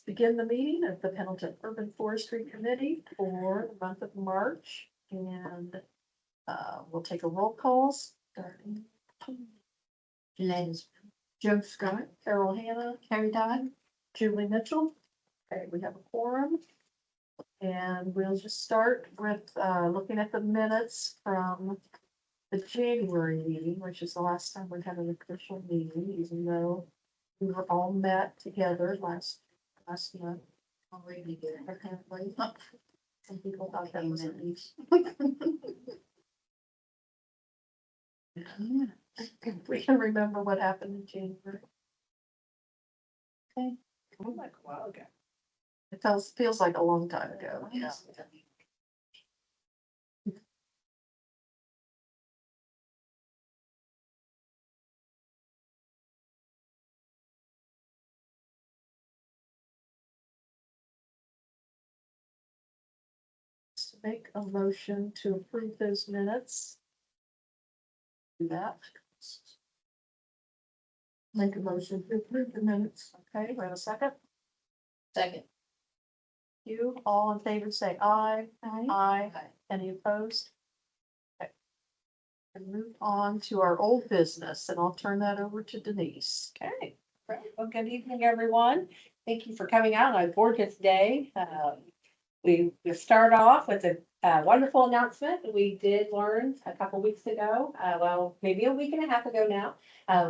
begin the meeting of the Pendleton Urban Forestry Committee for the month of March. And we'll take a roll call starting. Janae's, Joe Scott, Carol Hannah, Carrie Dodd. Julie Mitchell. Okay, we have a quorum. And we'll just start with looking at the minutes from the January meeting, which is the last time we had an official meeting, even though we were all met together last month. Already did. Apparently, some people thought that was a least. We can remember what happened in January. Okay, Like a while ago. it feels like a long time ago. Yeah. To make a motion to approve those minutes. Do that. Make a motion to approve the minutes. Okay, we have a second. Second. You, all in favor, say aye. Aye. Aye. Any opposed? Okay. And move on to our old business, and I'll turn that over to Denise. Okay, great. Well, good evening, everyone. Thank you for coming out on a gorgeous day. We start off with a wonderful announcement that we did learn a couple weeks ago, well, maybe a week and a half ago now.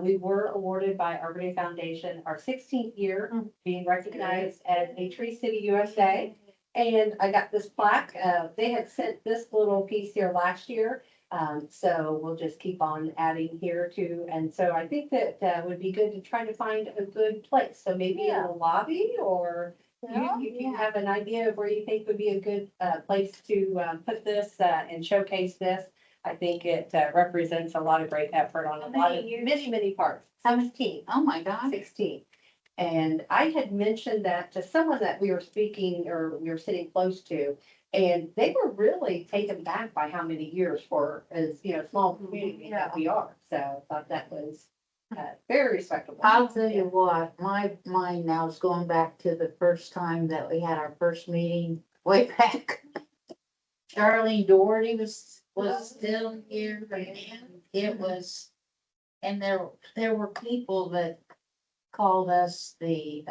We were awarded by Arbor Day Foundation our 16th year being recognized as a Tree City USA. And I got this plaque. They had sent this little piece here last year. So we'll just keep on adding here too. And so I think that would be good to try to find a good place. So maybe in the lobby, or you can have an idea of where you think would be a good place to put this and showcase this. I think it represents a lot of great effort on a lot of many parts. 16. Oh, my God. 16. And I had mentioned that to someone that we were speaking or we were sitting close to, and they were really taken back by how many years for, as small community that we are. So I thought that was very respectable. I'll tell you what, my mind now is going back to the first time that we had our first meeting way back. Charlene Doherty was still here, and it was, and there were people that called us the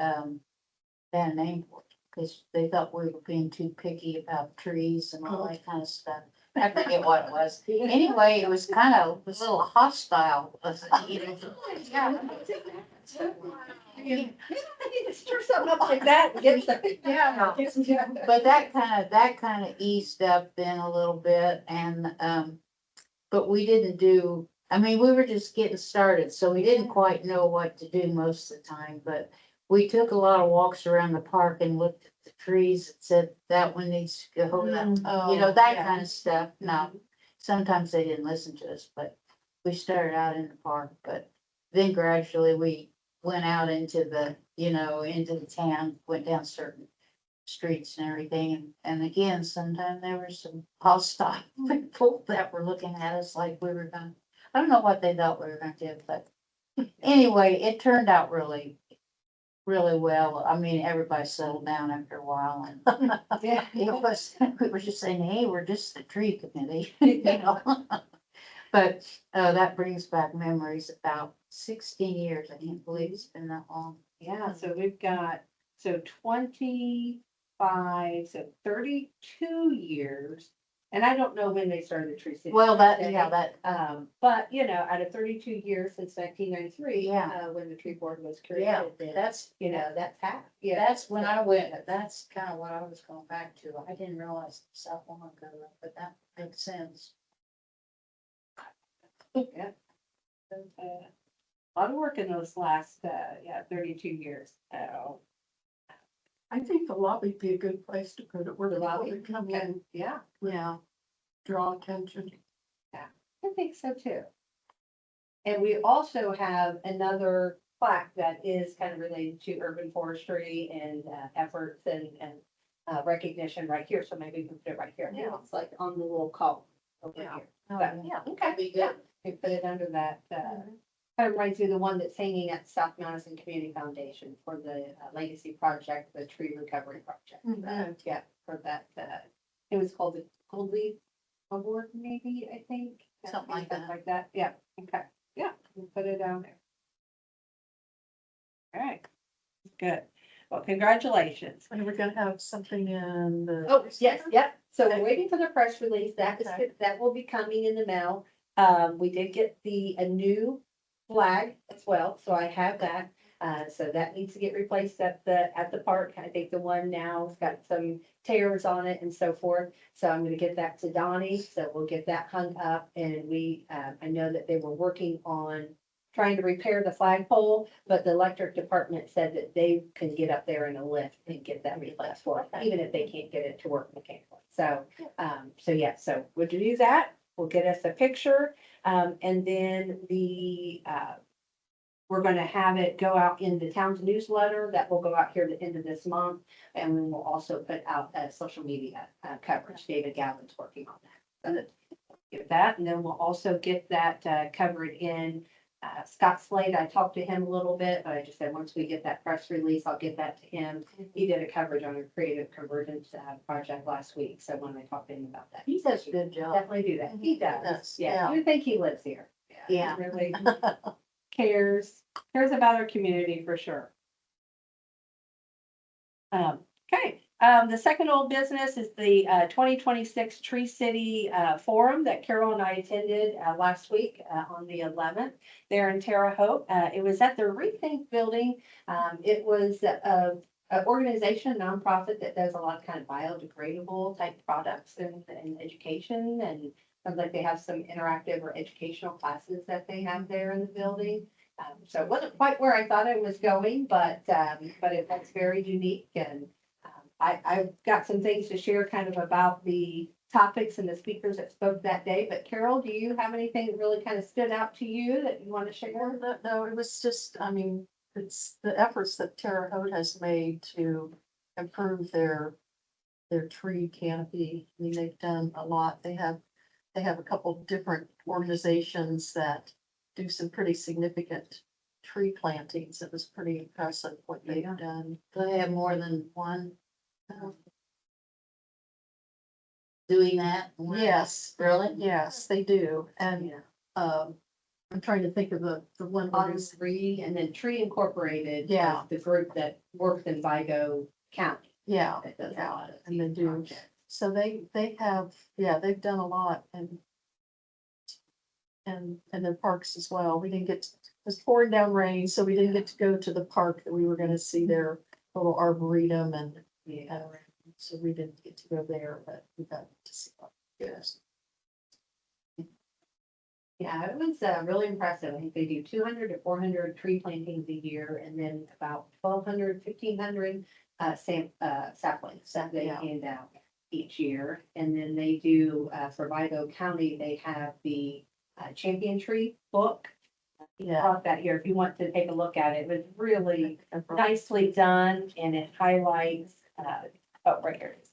bad name for it, because they thought we were being too picky about trees and all that kind of stuff. I forget what it was. Anyway, it was kind of a little hostile. Stir something up like that and get some. Yeah. But that kind of eased up then a little bit, and but we didn't do. I mean, we were just getting started, so we didn't quite know what to do most of the time. But we took a lot of walks around the park and looked at the trees and said that one needs to go. That kind of stuff. No, sometimes they didn't listen to us, but we started out in the park. But then gradually we went out into the town, went down certain streets and everything. And again, sometimes there were some hostile people that were looking at us like we were gonna, I don't know what they thought we were gonna do, but anyway, it turned out really well. I mean, everybody settled down after a while, and we were just saying, hey, we're just the tree committee, But that brings back memories. About 16 years. I can't believe it's been that long. Yeah, so we've got 25, so 32 years. And I don't know when they started the Tree City. Well, but out of 32 years since 1993, when the tree board was created, that's that's half. Yeah, that's when I went. That's kind of what I was going back to. I didn't realize it was so long ago, but that makes sense. Yeah. A lot of work in those last 32 years. So I think the lobby'd be a good place to put it, where the people lobby would come yeah, in, yeah, draw attention. I think so too. And we also have another plaque that is kind of related to urban forestry and efforts and recognition right here. So maybe we can put it right here. Yeah. It's like on the little column over Yeah. here. Oh, But, yeah. okay. Be good. Yeah. We put it under that. kind of reminds me of the one that's hanging at South Madison Community Foundation for the Legacy Project, the tree recovery project. Mhm. Yeah, for that, it was called the Gold Leaf Award, maybe, I think. Something like that. Like that, yeah, okay, yeah, we'll put it down there. All right, good. Well, congratulations. And we're gonna have something in the. Oh, yes, yep. So we're Okay. waiting for the press release. Okay. That will be coming in the mail. We did get a new flag as well, so I have that. So that needs to get replaced at the park. I think the one now has got some tears on it and so forth. So I'm gonna get that to Donnie, so we'll get that hung up and I know that they were working on trying to repair the flagpole, but the electric department said that they can get up there in a lift and get that replaced for it, even if they can't get it to work mechanically. So, so we'll do that. We'll get us a picture, and then we're gonna have it go out in the town's newsletter that will go out here at the end of this month. And then we'll also put out a social media coverage. David Galvin's working on that. So get that, and then we'll also get that covered in Scott Slade. I talked to him a little bit, but I just said, once we get that press release, I'll get that to him. He did a coverage on a creative convergence project last week, so when I talked to him about that. He does a good job. Definitely do that. He does. Yes, Yeah, yeah. you would think he lives here. Yeah. He really cares about our community for sure. Okay, the second old business is the 2026 Tree City Forum that Carol and I attended last week on the 11th there in Terre Haute. It was at the Rethink Building. It was an organization, a nonprofit that does a lot of kind of biodegradable type products in education, and sounds like they have some interactive or educational classes that they have there in the building. So it wasn't quite where I thought it was going, but it was very unique, and I've got some things to share kind of about the topics and the speakers that spoke that day. But Carol, do you have anything that really kind of stood out to you that you want to share? No, it was just, I mean, it's the efforts that Terre Haute has made to improve their tree canopy. I mean, they've done a lot. They have a couple different organizations that do some pretty significant tree plantings. It was pretty impressive what they've done. Do they have more than one doing that? Yes, Really? yes, they do. And, Yeah. I'm trying to think of the one. where On it's- Tree, and then Tree Incorporated. Yeah. was the group that works in Vigo County. Yeah, That does a yeah, lot of and they these do. projects. So they have, yeah, they've done a lot and their parks as well. We didn't get, it was pouring down rain, so we didn't get to go to the park that we were gonna see their little arboretum and, Yeah. so we didn't get to go there, but we got to see. Yes. Yeah, it was really impressive. I think they do 200 to 400 tree plantings a year, and then about 1,200, 1,500 saplings that they Yeah. hand out each year. And then they do, for Vigo County, they have the Champion Tree book. Yeah. Brought that here if you want to take a look at it. It was really nicely done, and it highlights, right here it is.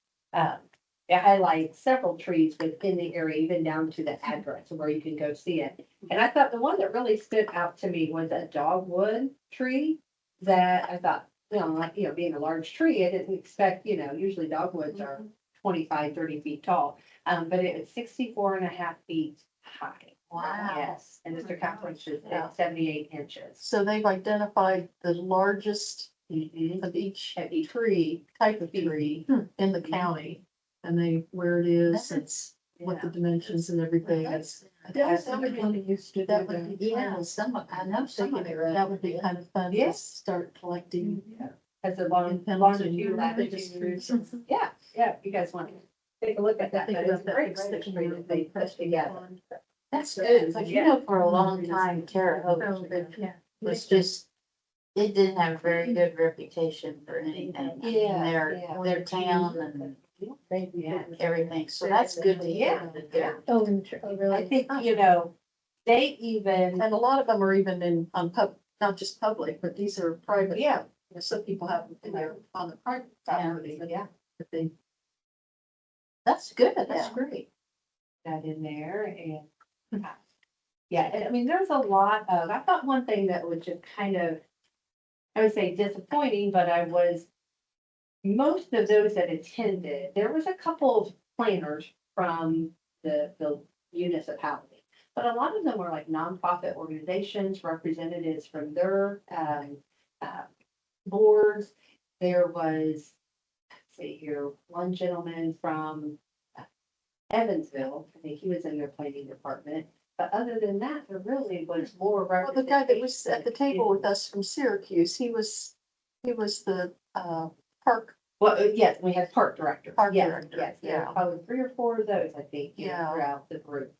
It highlights several trees within the area, even down to the address where you can go see it. And I thought the one that really stood out to me was a dogwood tree that I thought, being a large tree, I didn't expect, usually dogwoods are 25, 30 feet tall. But it was 64.5 feet high. Wow. Yes, and the circumference is Yeah. 78 inches. So they've identified the largest of each tree, type of tree in the county. And where it is, it's what the dimensions and everything is. Somebody used to That would be, yeah, I know somebody. That would be kind of fun to Yes. start collecting. Has a long, longitude, latitude. Yeah, you guys want to take a look at that, but it's a great registry that they put together. That's good, but for a long time, Terre Haute was just, it didn't have a very good reputation for anything. I mean, Yeah. their town and Yeah. everything, so that's good to hear that they're. I think, they even, And a lot of them are even not just public, but these are private. Yeah. Some people have them in their, on the private property, but yeah, but they, That's good, that's Yeah. great. that in there, and Yeah, and I mean, there's a lot of, I thought one thing that was just kind of, I would say disappointing, but most of those that attended, there was a couple of planners from the municipality. But a lot of them were like nonprofit organizations, representatives from their, uh, boards. There was, let's see here, one gentleman from Evansville, I think he was in their planning department. But other than that, there really was more Well, the guy that was at the table with representation. us from Syracuse, he was the, park, Well, yes, we had park director. Park Yes, director, yes, there were yeah. probably 3 or 4 of those, I think, you know, Yeah. throughout the group.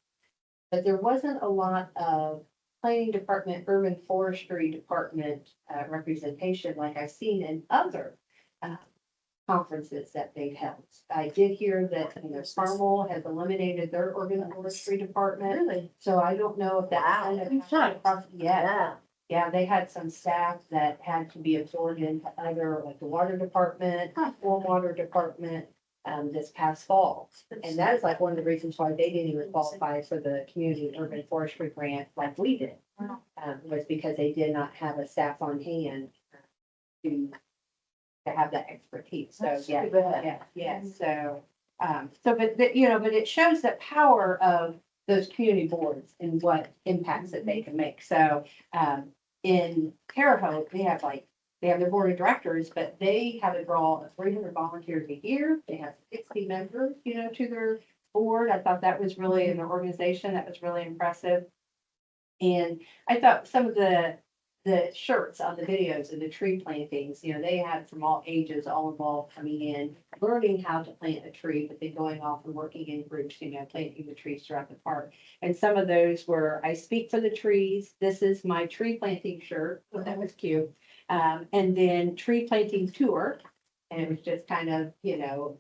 But there wasn't a lot of planning department, urban forestry department, representation like I've seen in other, uh, conferences that they've held. I did hear that, you know, Farmville has eliminated their urban forestry department, really. so I don't know if that's Wow. kind of happened across, yeah. Yeah. Yeah, they had some staff that had to be absorbed into either like the water department, or water department, this past fall. And that is like one of the reasons why they didn't even qualify for the community urban forestry grant like we did. Wow. Was because they did not have a staff on hand to have that expertise. So, That's yeah, too bad. yeah. So, but, you know, but it shows the power of those community boards and what impacts that they can make. So, in Terre Haute, they have their board of directors, but they have a draw of 300 volunteers a year. They have 60 members, you know, to their board. I thought that was really, in their organization, that was really impressive. And I thought some of the shirts on the videos of the tree plantings, you know, they had from all ages, all involved coming in, learning how to plant a tree, but then going off and working in groups, you know, planting the trees throughout the park. And some of those were, I speak for the trees. This is my tree planting shirt. So that was cute. And then tree planting tour. And it was just kind of, you know,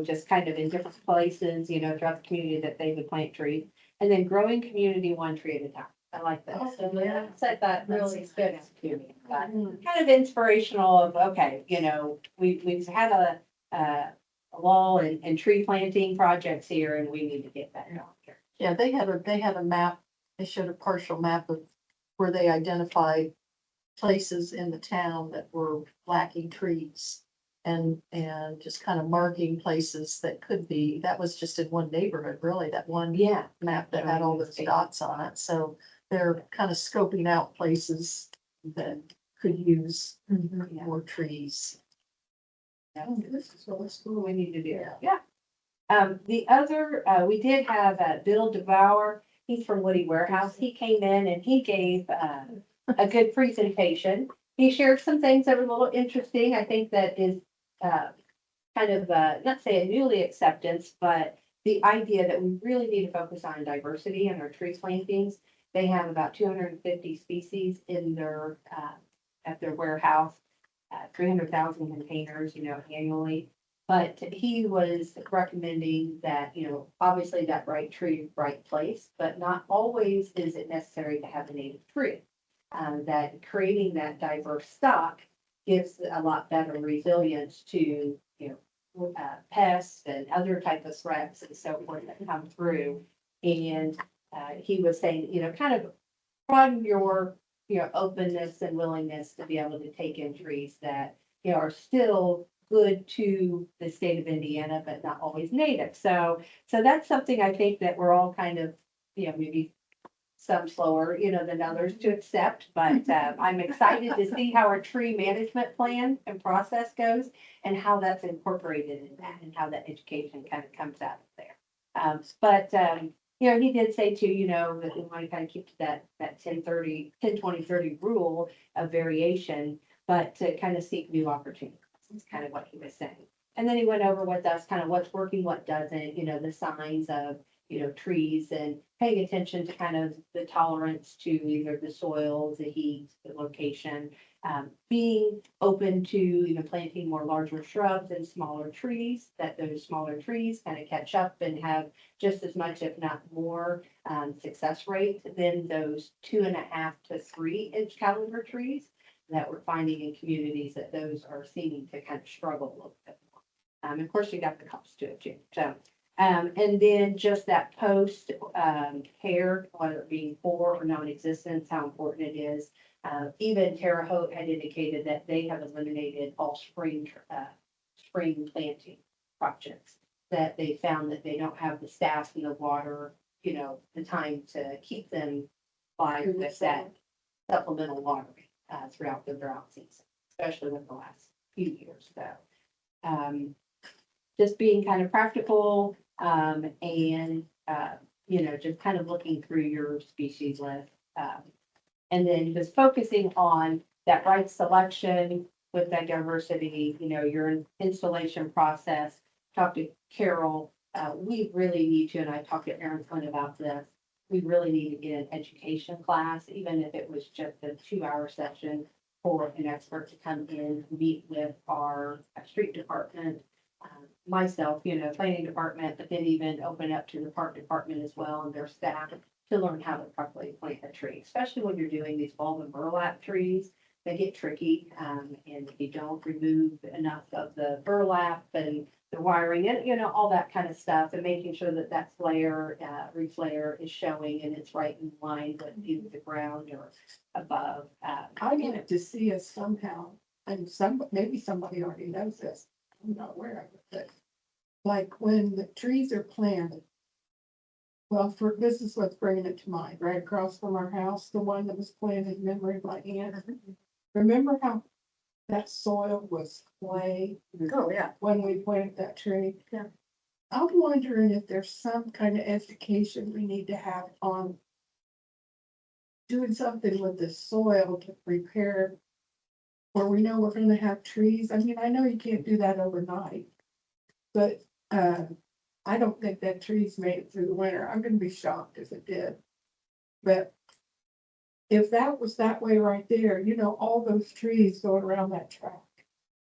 just kind of in different places, you know, throughout the community that they would plant trees. And then growing community one tree at a time. I like that. Oh, So yeah. that's, I thought really stood out to me. But Mhm. kind of inspirational of, okay, you know, we've had a lull in tree planting projects here and we need to get that going here. Yeah, they had a map, they showed a partial map of where they identified places in the town that were lacking trees. And just kind of marking places that could be, that was just in one neighborhood, really, that one Yeah. map that had all those dots on it, so they're kind of scoping out places that could use Yeah. more trees. This is what school we need to do. Yeah. Yeah. The other, we did have, Bill DeVour, he's from Woody Warehouse. He came in and he gave, a good presentation. He shared some things that were a little interesting. I think that is, kind of, not say a newly acceptance, but the idea that we really need to focus on diversity in our tree plantings. They have about 250 species in their, at their warehouse, 300,000 containers, you know, annually. But he was recommending that, you know, obviously that right tree, right place, but not always is it necessary to have a native tree. That creating that diverse stock gives a lot better resilience to, you know, pests and other type of threats and so forth that come through. And he was saying, you know, kind of broaden your, you know, openness and willingness to be able to take in trees that, you know, are still good to the state of Indiana, but not always native. So that's something I think that we're all kind of, you know, maybe some slower, you know, than others to accept, but I'm excited to see how our tree management plan and process goes and how that's incorporated in that and how that education kind of comes out of there. You know, he did say too, you know, that we want to kind of keep to that 10-20-30 rule of variation, but to kind of seek new opportunities. Is kind of what he was saying. And then he went over with us kind of what's working, what doesn't, you know, the signs of, you know, trees and paying attention to kind of the tolerance to either the soil, the heat, the location, being open to, you know, planting more larger shrubs and smaller trees, that those smaller trees kind of catch up and have just as much, if not more, success rate than those 2.5 to 3 inch caliber trees that we're finding in communities that those are seeming to kind of struggle a little bit more. Of course, you got the cost to it too. So And then just that post, care, whether it be poor or non-existent, how important it is. Even Terre Haute had indicated that they have eliminated all spring planting projects. That they found that they don't have the staff and the water, the time to keep them by with that supplemental watering, throughout the drought season, especially with the last few years. So, just being kind of practical, and, just kind of looking through your species list. And then just focusing on that right selection with that diversity, your installation process. Talk to Carol, we really need to, and I talked to Aaron Flynn about this. We really need to get an education class, even if it was just a 2-hour session for an expert to come in, meet with our street department, myself, planning department, but then even open up to the park department as well and their staff to learn how to properly plant a tree, especially when you're doing these bulb and burlap trees. They get tricky, and if you don't remove enough of the burlap and the wiring and, all that kind of stuff, and making sure that that flare, roof layer is showing and it's right in line with either the ground or above. I wanted to see us somehow, and maybe somebody already knows this, I'm not aware of it, but like when the trees are planted. Well, this is what's bringing it to mind, right across from our house, the one that was planted in memory of my aunt. Remember how that soil was clay Oh, yeah. when we planted that tree? Yeah. I'm wondering if there's some kind of education we need to have on doing something with the soil to prepare, where we know we're gonna have trees. I mean, I know you can't do that overnight, but, I don't think that tree's made it through the winter. I'm gonna be shocked if it did. But if that was that way right there, all those trees going around that track.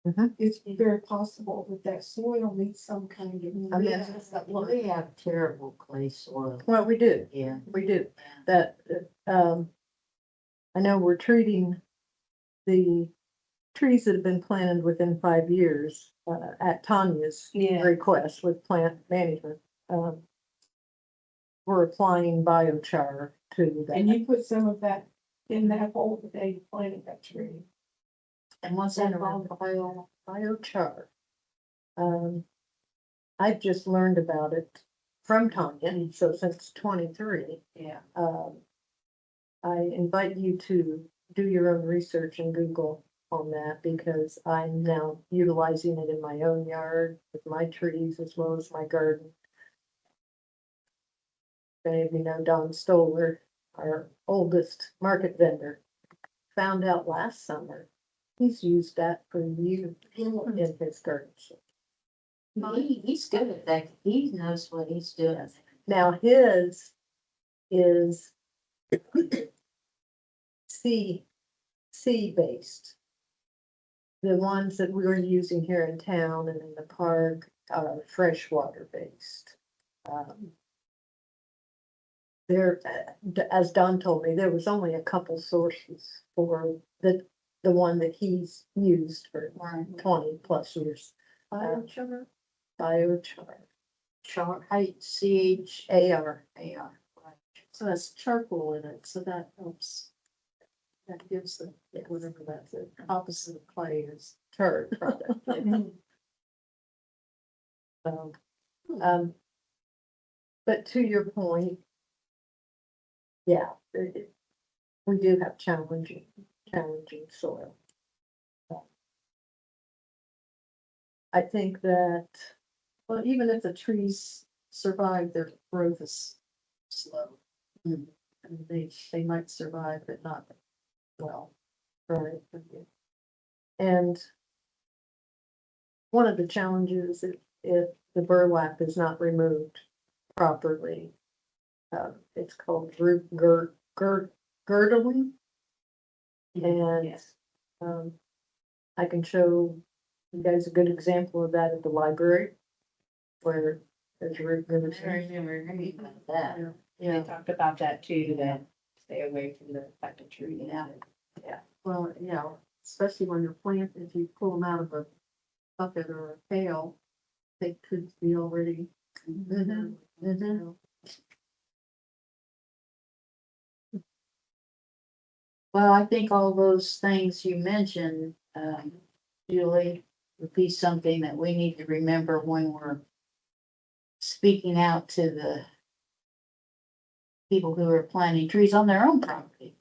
Mhm. It's very possible that that soil needs some kind of. We have terrible clay soil. Well, we do, Yeah. we do. That, I know we're treating the trees that have been planted within 5 years, at Tanya's Yeah. request with plant management. We're applying biochar to And that. you put some of that in that hole that they planted that tree. And what's that called? Biochar. I've just learned about it from Tanya, so since 23. Yeah. I invite you to do your own research and Google on that, because I'm now utilizing it in my own yard with my trees as well as my garden. Many of you know Don Stoller, our oldest market vendor, found out last summer, he's used that for years in his garden. He's good at that. He knows what he's doing. Now his is sea based. The ones that we're using here in town and in the park are freshwater based. There, as Don told me, there was only a couple sources for the one that he's used for 20+ years. Biochar. Biochar, CHAR. So that's charcoal in it, so that helps. That gives the, whatever that's the opposite of clay is. char product. So, but to your point, yeah, we do have challenging soil. I think that, Well, even if the trees survive, their growth is slow. I mean, they might survive, but not well. right, and one of the challenges, if the burlap is not removed properly, it's called root girdling. And Yes. I can show you guys a good example of that at the library, where there's root I girdling. remember reading about that. They talked about that too, that stay away from the affected tree. Yeah. Well, yeah, especially when you're planting, if you pull them out of a bucket or a pail, they could be already Mhm, mhm. Well, I think all those things you mentioned, Julie, would be something that we need to remember when we're speaking out to the people who are planting trees on their own property.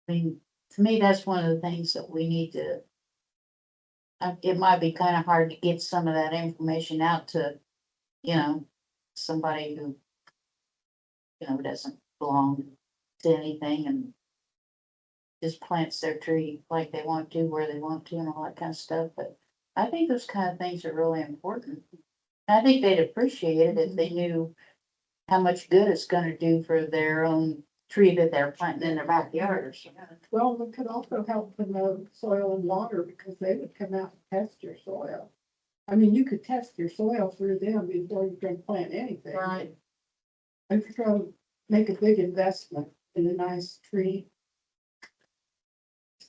I mean, to me, that's one of the things that we need to, it might be kind of hard to get some of that information out to, somebody who, doesn't belong to anything and just plants their tree like they want to, where they want to, and all that kind of stuff, but I think those kind of things are really important. I think they'd appreciate it if they knew how much good it's gonna do for their own tree that they're planting in their backyard or something. Well, it could also help promote soil and water because they would come out and test your soil. I mean, you could test your soil through them before you're gonna plant anything. Right. If you're gonna make a big investment in a nice tree.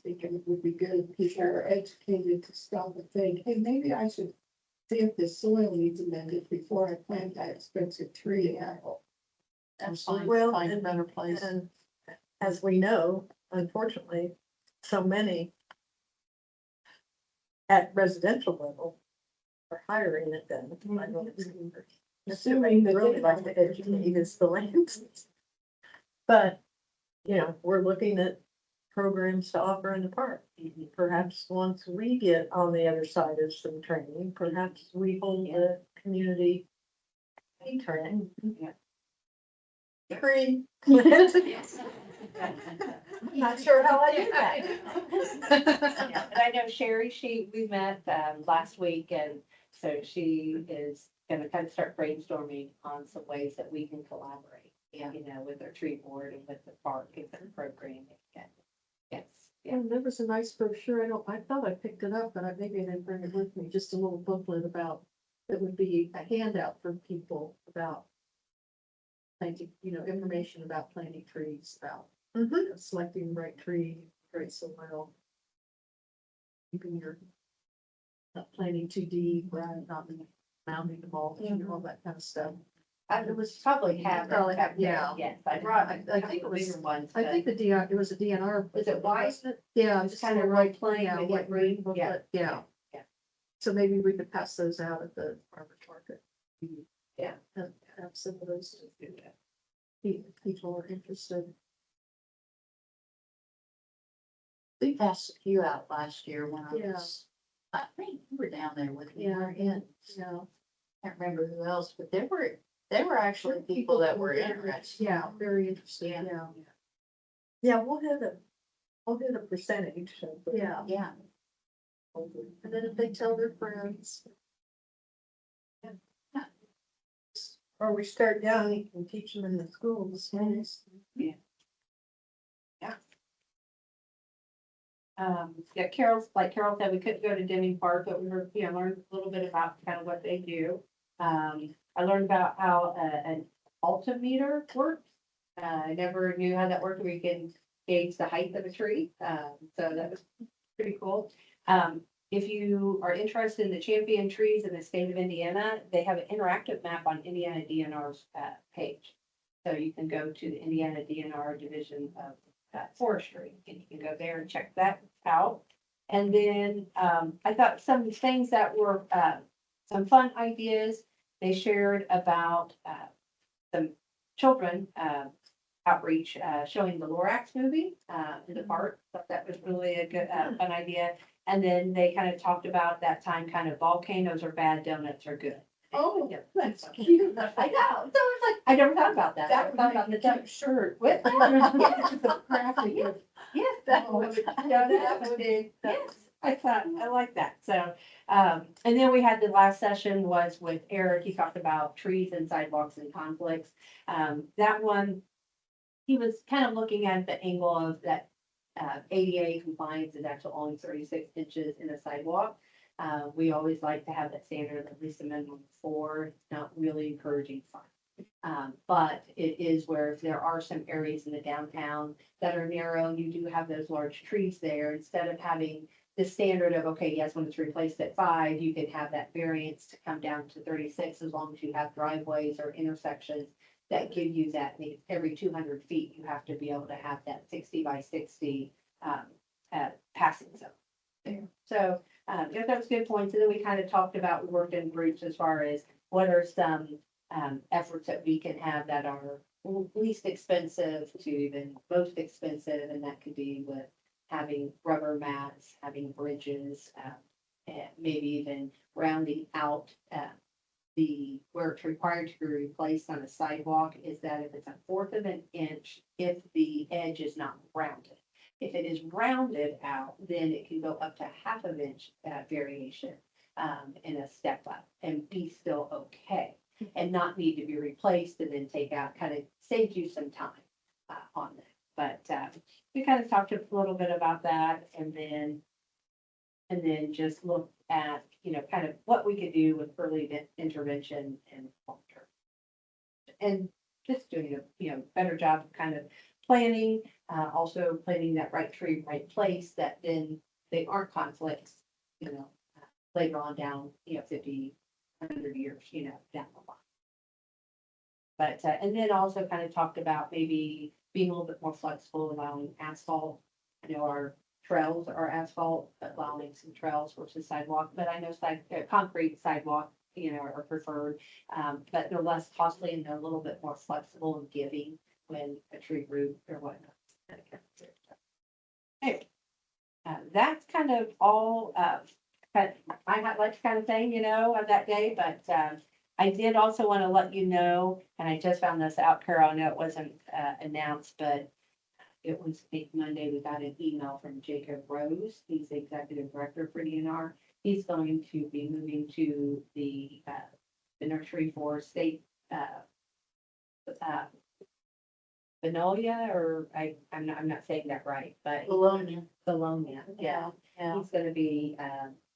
Thinking it would be good if people are educated to stop and think, hey, maybe I should see if the soil needs amended before I plant that expensive tree. Absolutely. Well, Find a and- better place. And as we know, unfortunately, so many at residential level are hiring it then. Assuming that Really they- like to educate is the land. But, we're looking at programs to offer in the park. Perhaps once we get on the other side of some training, perhaps we hold a community training. Yeah. Free. I'm not sure how I did that. Yeah, and I know Sherry, we met, last week, and so she is gonna kind of start brainstorming on some ways that we can collaborate. Yeah. With our tree board and with the park and the programming. Yes, yeah. And there was a nice brochure, I thought I picked it up, but maybe I didn't bring it with me, just a little booklet about, it would be a handout for people about planting, information about planting trees, about selecting the right tree, right soil. Keeping your, not planting too deep, right, not mounting the mulch, all that kind of stuff. It was probably have. Probably have, yeah. Yes, I brought- I think it was- bigger ones. I think it was a DNR. Was it white? wasn't it? Yeah, It's just kind kind of of role playing, yeah, but white yet green, booklet, yeah, yeah. yeah. So maybe we could pass those out at the farmer's market. Yeah. And have some of those people are interested. We passed a few out last year when Yeah. I think you were down there with me. Yeah. weren't you? Yeah. Can't remember who else, but there were actually people that were interested. Yeah, very interested, Yeah. yeah. Yeah, we'll hit a percentage. Yeah. Yeah. And then if they tell their friends. Yeah. Or we start young and teach them in the schools. Yeah, like Carol said, we couldn't go to Deming Park, but we were, learned a little bit about kind of what they do. I learned about how an altimeter works. I never knew how that worked, where you can gauge the height of a tree. So that was pretty cool. If you are interested in the champion trees in the state of Indiana, they have an interactive map on Indiana DNR's page. So you can go to the Indiana DNR Division of Forestry, and you can go there and check that out. And then I thought some things that were some fun ideas they shared about some children outreach showing the Lorax movie in the park. Thought that was really a good fun idea. And then they kind of talked about that time kind of volcanoes are bad, donuts are good. Oh, Yeah. that's cute. I know. So I was like, I never thought about that. I That would thought about make the a cute shirt. What? Graphic. Yes, that Oh, would, that would be- yes, I thought, I like that, so, and then we had the last session was with Eric, he talked about trees and sidewalks and conflicts. That one, he was kind of looking at the angle of that, ADA compliance is actually only 36 inches in a sidewalk. We always like to have that standard of at least a minimum of 4, not really encouraging 5. But it is where if there are some areas in the downtown that are narrow, you do have those large trees there, instead of having the standard of, okay, yes, when it's replaced at 5, you can have that variance to come down to 36 as long as you have driveways or intersections that give you that, every 200 feet, you have to be able to have that 60 by 60 passing zone there. So, that was good points. And then we kind of talked about, we worked in groups as far as what are some efforts that we can have that are least expensive to even most expensive, and that could be with having rubber mats, having bridges, and maybe even rounding out where it's required to be replaced on a sidewalk is that if it's a fourth of an inch, if the edge is not rounded. If it is rounded out, then it can go up to half of inch variation in a step up and be still okay and not need to be replaced and then take out, kind of saves you some time on that. But we kind of talked a little bit about that and then just look at, kind of what we could do with early intervention and long term. And just doing a, better job of kind of planning, also planting that right tree, right place, that then they aren't conflicts, later on down, 50, 100 years, down the line. But, and then also kind of talked about maybe being a little bit more flexible, allowing asphalt. Our trails are asphalt, but allowing some trails versus sidewalk, but I know concrete sidewalk, are preferred. But they're less costly and they're a little bit more flexible and giving when a tree root or whatnot. Anyway, that's kind of all, my highlights kind of thing, of that day, but, I did also want to let you know, and I just found this out, Carol, I know it wasn't, announced, but it was Monday, we got an email from Jacob Rose, he's the executive director for DNR. He's going to be moving to the nursery for state, Benolia, or I'm not saying that right, but Bologna. Yeah. He's gonna be,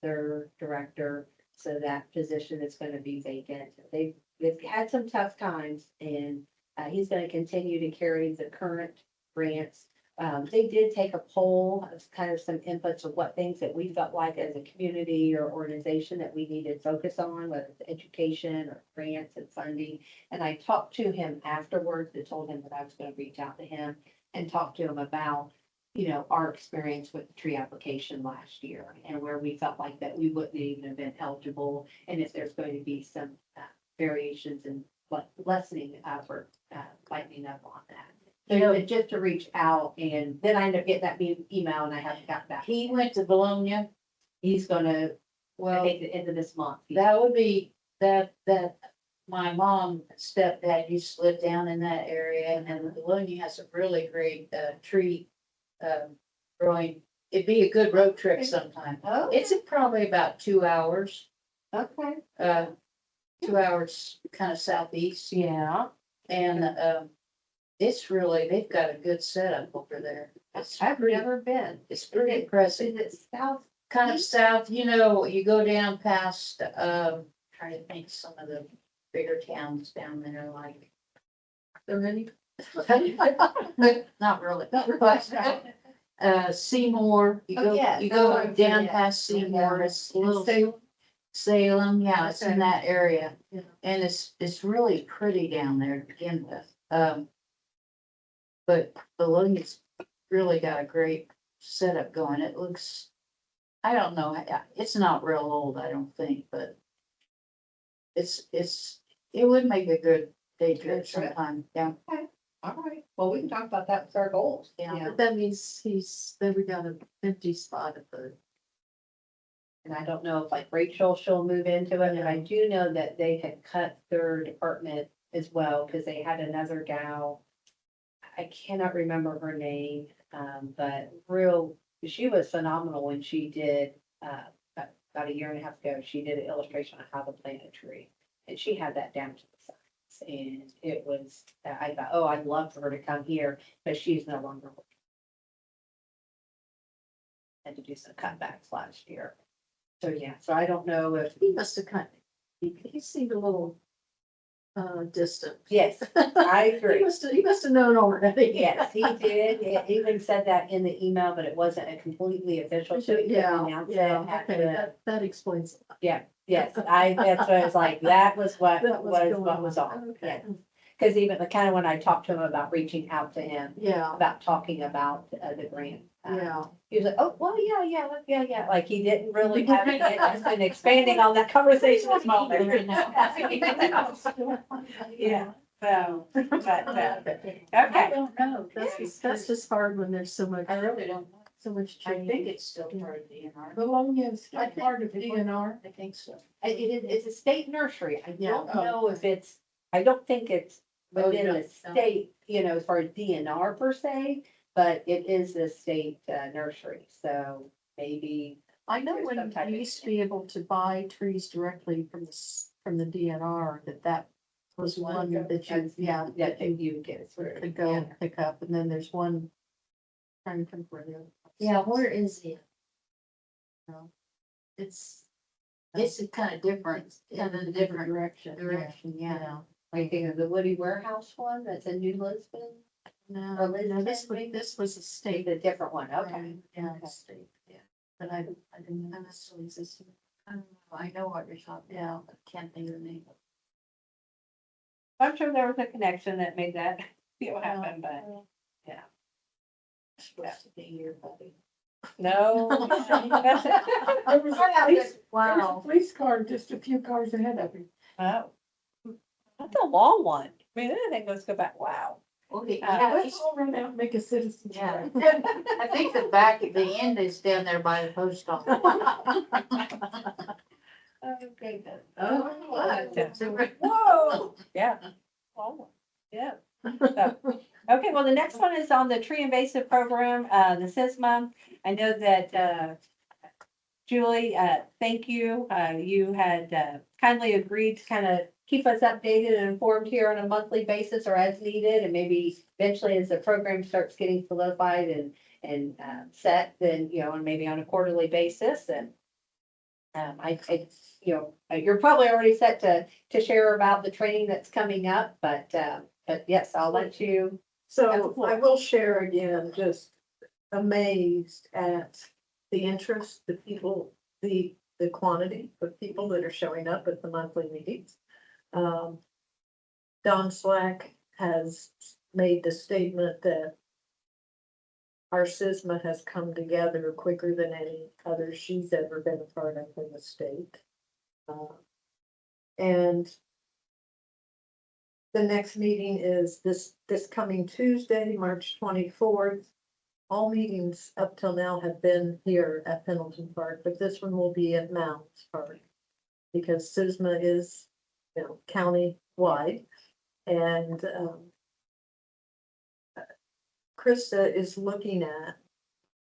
their director, so that position is gonna be vacant. They've had some tough times and, he's gonna continue to carry the current grants. They did take a poll of kind of some inputs of what things that we felt like as a community or organization that we needed to focus on, whether it's education or grants and funding. And I talked to him afterwards and told him that I was gonna reach out to him and talk to him about, our experience with the tree application last year and where we felt like that we wouldn't even have been eligible. And if there's going to be some variations and lessening for lightening up on that. So just to reach out, and then I ended up getting that email and I haven't got back. He went to Bologna. He's gonna, I Well, think the end of this month. that would be, that my mom and stepdad used to live down in that area, and Bologna has a really great, tree, growing. It'd be a good road trip sometime. Oh, It's probably about 2 hours, okay. 2 hours kind of southeast, Yeah, and, it's really, they've got a good setup over there. I've never been. It's pretty impressive. Is it south? Kind of south, you go down past, trying to think some of the bigger towns down there, like. There many? Not really, but, Seymour, Oh, yeah. you go Oh, down yeah. past Seymour, Yeah. it's a little. Salem? Salem, yeah, it's in Okay. that area, Yeah. and it's really pretty down there to begin with. But Bologna's really got a great setup going, it looks, I don't know, it's not real old, I don't think, but it would make a good day trip Good trip. sometime, yeah. All right, well, we can talk about that with our goals. Yeah. But that means then we got an empty spot at the. And I don't know if like Rachel, she'll move into it, but I do know that they had cut their department as well, because they had another gal. I cannot remember her name, but she was phenomenal when she did, about a year and a half ago, she did an illustration on how to plant a tree. And she had that down to the science, and it was, I thought, oh, I'd love for her to come here, but she's no longer working. Had to do some cutbacks last year. So, yeah, so I don't know if, He must have he seemed a little distant. Yes, I agree. He must have known already. Yes, he did. He even said that in the email, but it wasn't a completely official, so he couldn't Yeah, announce it. yeah, Had okay, to- that explains. Yes, that's what I was like, that was what That was was going what was on. on, Okay. yeah. Cause even the kind of when I talked to him about reaching out to him, Yeah, about talking about the grant. yeah. He was like, oh, well, yeah, like he didn't really have it, just been expanding on that conversation with mom. Yeah, so, but, I okay, don't know. That's just hard when there's so much, I really don't know. so much I change. think it's still part of DNR. Bologna is still I think part of DNR. I think so. it's a state nursery, I Yeah. don't know if it's, I don't think it's Oh, within you the don't know. state, as far as DNR per se, but it is a state nursery, so maybe. I know There's some when type you of- used to be able to buy trees directly from the DNR, that was one that you, yeah, That you get it through. could go and pick up, and then there's one. Trying to think where the. Yeah, where is it? It's. It's a kind of different, in a different direction. direction, yeah. Like thinking of the Woody Warehouse one, that's in New Lisbon, No, Or Liz no, this maybe? was a it's state. a different one, okay. Yeah, Okay. state, yeah, but I didn't know this still existed. I know what you're talking Yeah. about, but can't think of the name. I'm sure there was a connection that made that, happen, but Supposed to be here, buddy. no. There was a police, there was a Wow. police car just a few cars ahead of him. Oh. That's a long one. I mean, that thing goes go back, wow. Okay, Uh, yeah, Let's all run out and make a citizen's yeah. arrest. I think the back at the end is down there by the post office. Okay, then. Oh, what? Whoa, yeah. Long one. Yeah. So, okay, well, the next one is on the tree invasive program, the SISMA. I know that, Julie, thank you. You had kindly agreed to kind of keep us updated and informed here on a monthly basis or as needed. And maybe eventually as the program starts getting solidified and set, then, and maybe on a quarterly basis. And you're probably already set to share about the training that's coming up, but yes, I'll let you. So I will share again, just amazed at the interest, the people, the quantity of people that are showing up at the monthly meetings. Don Slack has made the statement that our SISMA has come together quicker than any other she's ever been a part of in the state. And the next meeting is this coming Tuesday, March 24th. All meetings up till now have been here at Pendleton Park, but this one will be at Mounds Park. Because SISMA is, county-wide. And Krista is looking at,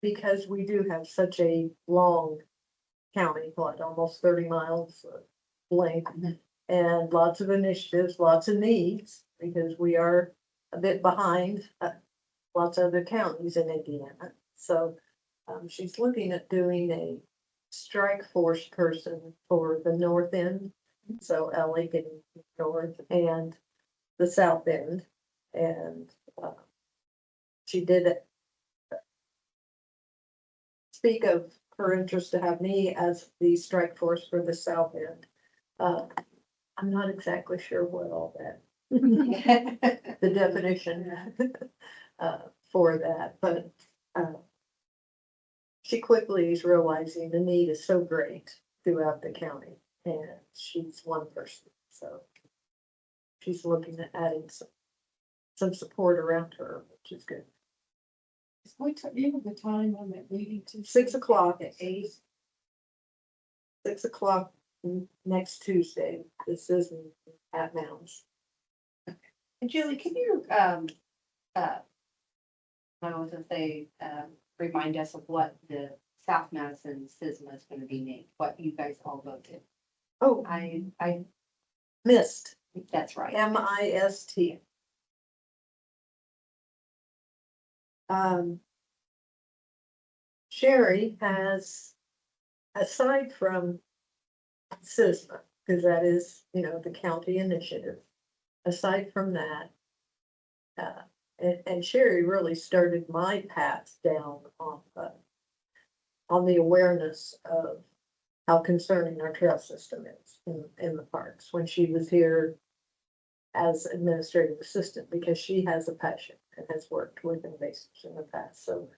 because we do have such a long county, almost 30 miles length, and lots of initiatives, lots of needs, because we are a bit behind lots of other counties in Indiana. So she's looking at doing a strike force person for the north end, so Ellick and north, and the south end. And she did speak of her interest to have me as the strike force for the south end. I'm not exactly sure what all that, the definition for that, but she quickly is realizing the need is so great throughout the county, and she's one person, so she's looking at adding some support around her, which is good. You have the time on that meeting to. 6 o'clock at 8. 6 o'clock next Tuesday. This is at Mounds. And Julie, can you, I was gonna say, remind us of what the South Madison SISMA is gonna be named, what you guys all voted. Oh, I, missed. that's right. MIST. Sherry has, aside from SISMA, because that is, the county initiative, aside from that, and Sherry really started my path down on the awareness of how concerning our trail system is in the parks when she was here as administrative assistant, because she has a passion and has worked with invasives in the past. So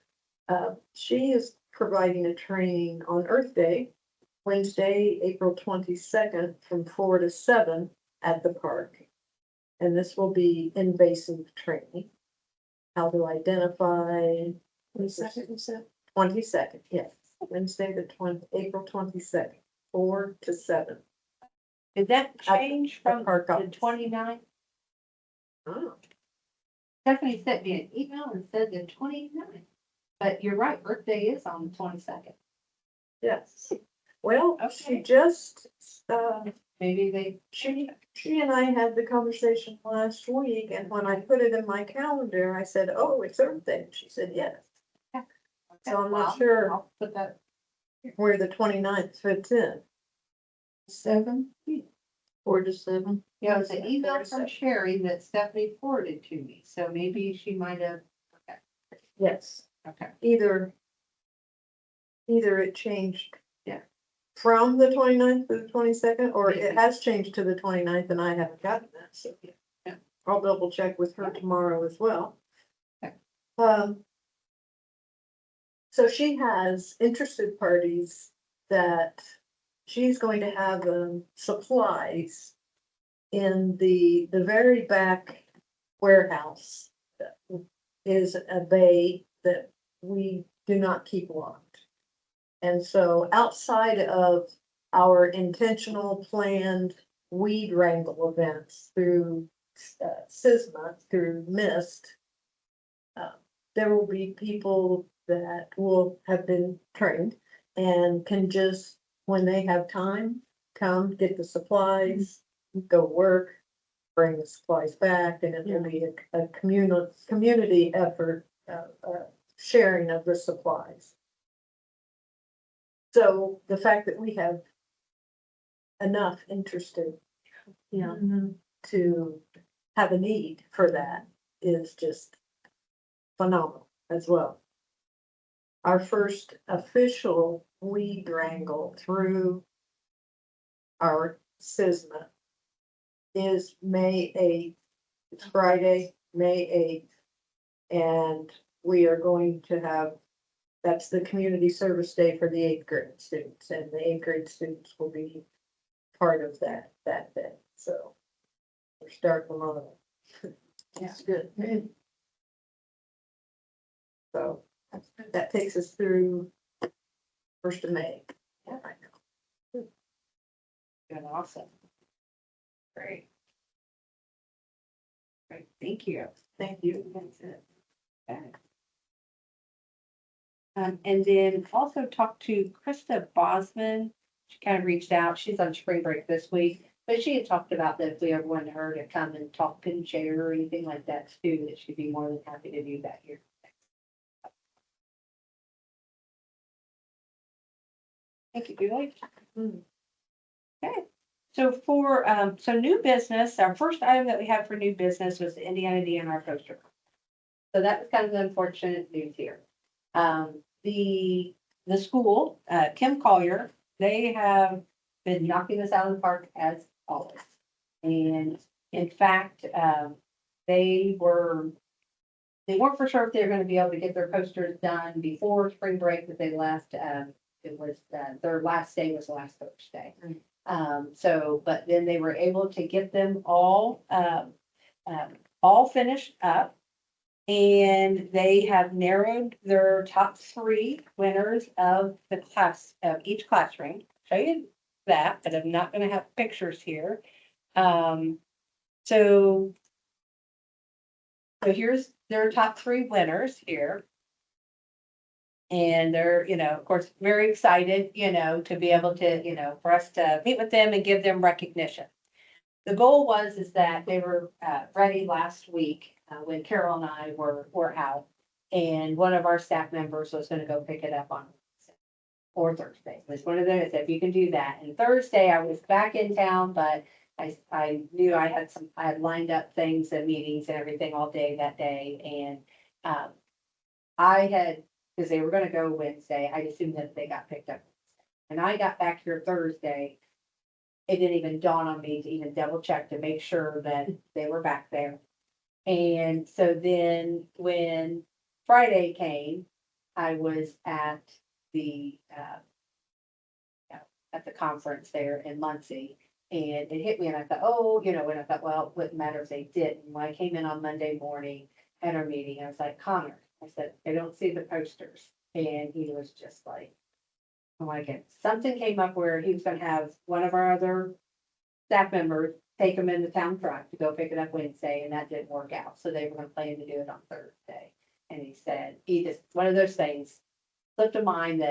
she is providing a training on Earth Day, Wednesday, April 22nd, from 4 to 7 at the park. And this will be invasive training. How to identify. 22nd, you said? 22nd, yes, Wednesday, April 22nd, 4 to 7. Did that change the from park the office. 29th? Oh, Stephanie sent me an email and said the 29th. But you're right, Earth Day is on the 22nd. yes. Well, she Okay. just, Maybe they, she and I had the conversation last week, and when I put it in my calendar, I said, oh, it's Earth Day. She said, yes. So I'm not sure I'll put that. where the 29th fits in. 7? 4 to 7. Yeah, it was an Yeah, email 4 to from 7. Sherry that Stephanie forwarded to me, so maybe she might have, Yes, okay. either it changed. Yeah. From the 29th to the 22nd, or it has changed to the 29th and I haven't gotten that, so. Yeah. I'll double check with her tomorrow as well. Okay. So she has interested parties that she's going to have supplies in the very back warehouse. That is a bay that we do not keep locked. And so outside of our intentional planned weed wrangle events through SISMA, through MIST, there will be people that will have been trained and can just, when they have time, come get the supplies, go work, bring the supplies back, and it will be a community effort, sharing of the supplies. So the fact that we have enough interested, to have a need for that is just phenomenal as well. Our first official weed wrangle through our SISMA is May 8th. It's Friday, May 8th. And we are going to have, that's the community service day for the 8th grade students, and the 8th grade students will be part of that day. So we're starting them on. It's good. So that takes us through 1st of May. Yeah. Good, awesome. Great. Great, thank you. Thank you. That's it. Okay. And then also talked to Krista Bosman. She kind of reached out. She's on spring break this week, but she had talked about that if we ever wanted her to come and talk and share or anything like that too, that she'd be more than happy to do that here. Thank you, Julie. Okay, so for, so new business, our first item that we had for new business was the Indiana DNR poster. So that was kind of the unfortunate news here. The school, Kim Collier, they have been knocking this out of the park as always. And in fact, they weren't for sure if they were gonna be able to get their posters done before spring break that they left. It was, their last day was last Thursday. So, but then they were able to get them all finished up. And they have narrowed their top 3 winners of the class, of each classroom. Show you that, but I'm not gonna have pictures here. So here's their top 3 winners here. And they're, of course, very excited, to be able to, for us to meet with them and give them recognition. The goal is that they were ready last week when Carol and I were out, and one of our staff members was going to go pick it up on Wednesday or Thursday. It was one of those, if you can do that. And Thursday I was back in town, but I knew I had lined up things and meetings and everything all day that day, and, I had, because they were gonna go Wednesday, I assumed that they got picked up. And I got back here Thursday, it didn't even dawn on me to even double check to make sure that they were back there. And so then when Friday came, I was at the, at the conference there in Muncie. And it hit me and I thought, oh, and I thought, well, it wouldn't matter if they didn't. When I came in on Monday morning at our meeting, I was like, Connor, I said, I don't see the posters. And he was just like, oh my goodness, something came up where he was gonna have one of our other staff members take him in the town truck to go pick it up Wednesday, and that didn't work out. So they were gonna plan to do it on Thursday. And he said, one of those things, slipped a mind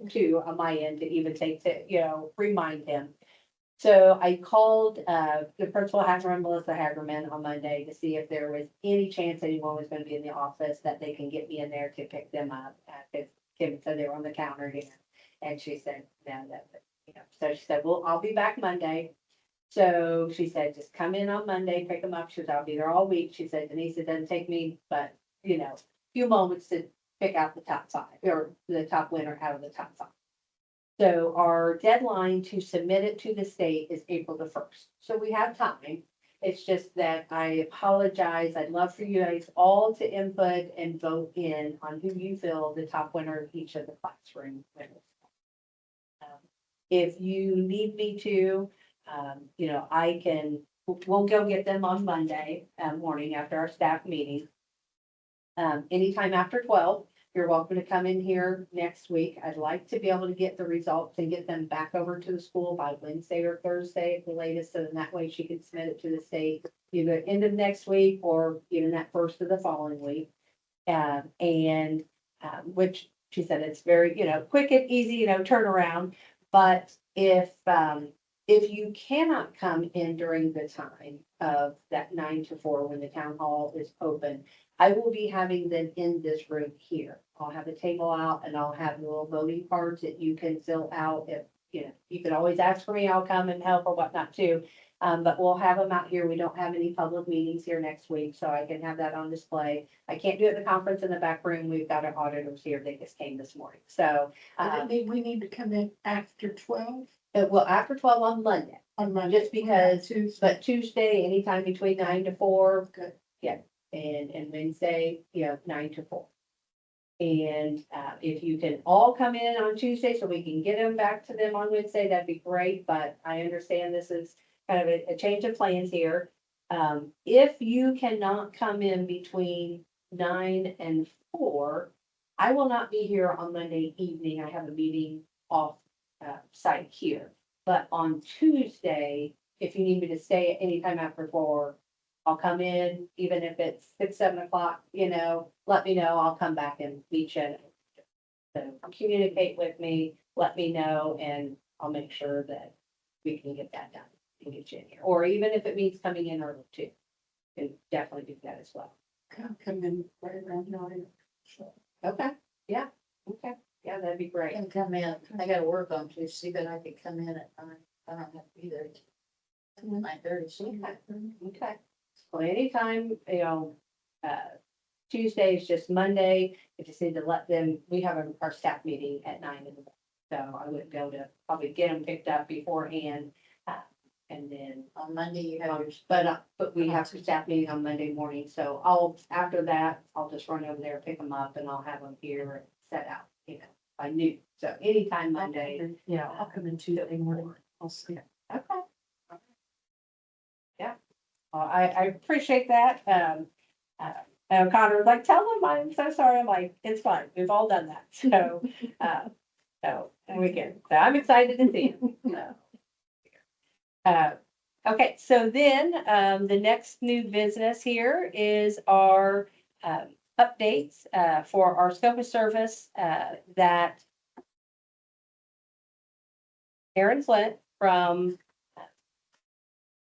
too, on my end to even take to, remind him. So I called, the principal Hagerman, Melissa Hagerman, on Monday to see if there was any chance anyone was gonna be in the office that they can get me in there to pick them up. Because Kim said they were on the counter here. And she said, no, so she said, well, I'll be back Monday. So she said, just come in on Monday, pick them up. She said, I'll be there all week. She said, Denise, it doesn't take me, but, a few moments to pick out the top 5 or the top winner out of the top 5. So our deadline to submit it to the state is April the 1st. So we have time. It's just that I apologize. I'd love for you guys all to input and vote in on who you feel the top winner of each of the classroom winners. If you need me to, we'll go get them on Monday morning after our staff meeting. Anytime after 12, you're welcome to come in here next week. I'd like to be able to get the results and get them back over to the school by Wednesday or Thursday at the latest, so then that way she can submit it to the state either end of next week or even that first of the following week. Which she said it's very, quick and easy, turnaround. But if you cannot come in during the time of that 9 to 4 when the town hall is open, I will be having them in this room here. I'll have a table out and I'll have little voting cards that you can fill out. If, you can always ask for me, I'll come and help or whatnot too. But we'll have them out here. We don't have any public meetings here next week, so I can have that on display. I can't do it at the conference in the back room. We've got our auditors here. They just came this morning. So, Does it mean we need to come in after 12 well, after 12 on Monday, on Monday? just because, Tuesday. but Tuesday, anytime between 9 to 4. Good. Yeah, and Wednesday, 9 to 4. And if you can all come in on Tuesday so we can get them back to them on Wednesday, that'd be great. But I understand this is kind of a change of plans here. If you cannot come in between 9 and 4, I will not be here on Monday evening. I have a meeting off site here. But on Tuesday, if you need me to stay at any time after 4, I'll come in, even if it's 6, 7 o'clock, let me know. I'll come back and meet you. So communicate with me, let me know, and I'll make sure that we can get that done and get you in here. Or even if it means coming in early too, can definitely do that as well. Come in right around 9. Okay, yeah, okay, yeah, that'd be I great. can come in. I gotta work on Tuesday, but I could come in at 9. I don't have to be there till 9:30. Okay. Well, anytime, Tuesday is just Monday. I just need to let them, we have our staff meeting at 9 in the morning. So I wouldn't be able to probably get them picked up beforehand. And then, On Monday, you have your. but we have a staff meeting on Monday morning. So after that, I'll just run over there, pick them up, and I'll have them here and set out, by noon. So anytime Monday. Yeah, I'll come in Tuesday morning. I'll see. Okay. Yeah, I appreciate that. And Connor was like, tell them I'm so sorry. I'm like, it's fine. We've all done that. So and we can. So I'm excited to see him. Okay, so then the next new business here is our updates for our scope of service that Aaron Flint from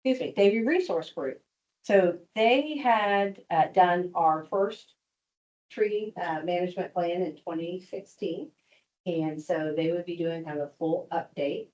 Davie Resource Group. So they had done our first tree management plan in 2016. And so they would be doing kind of a full update.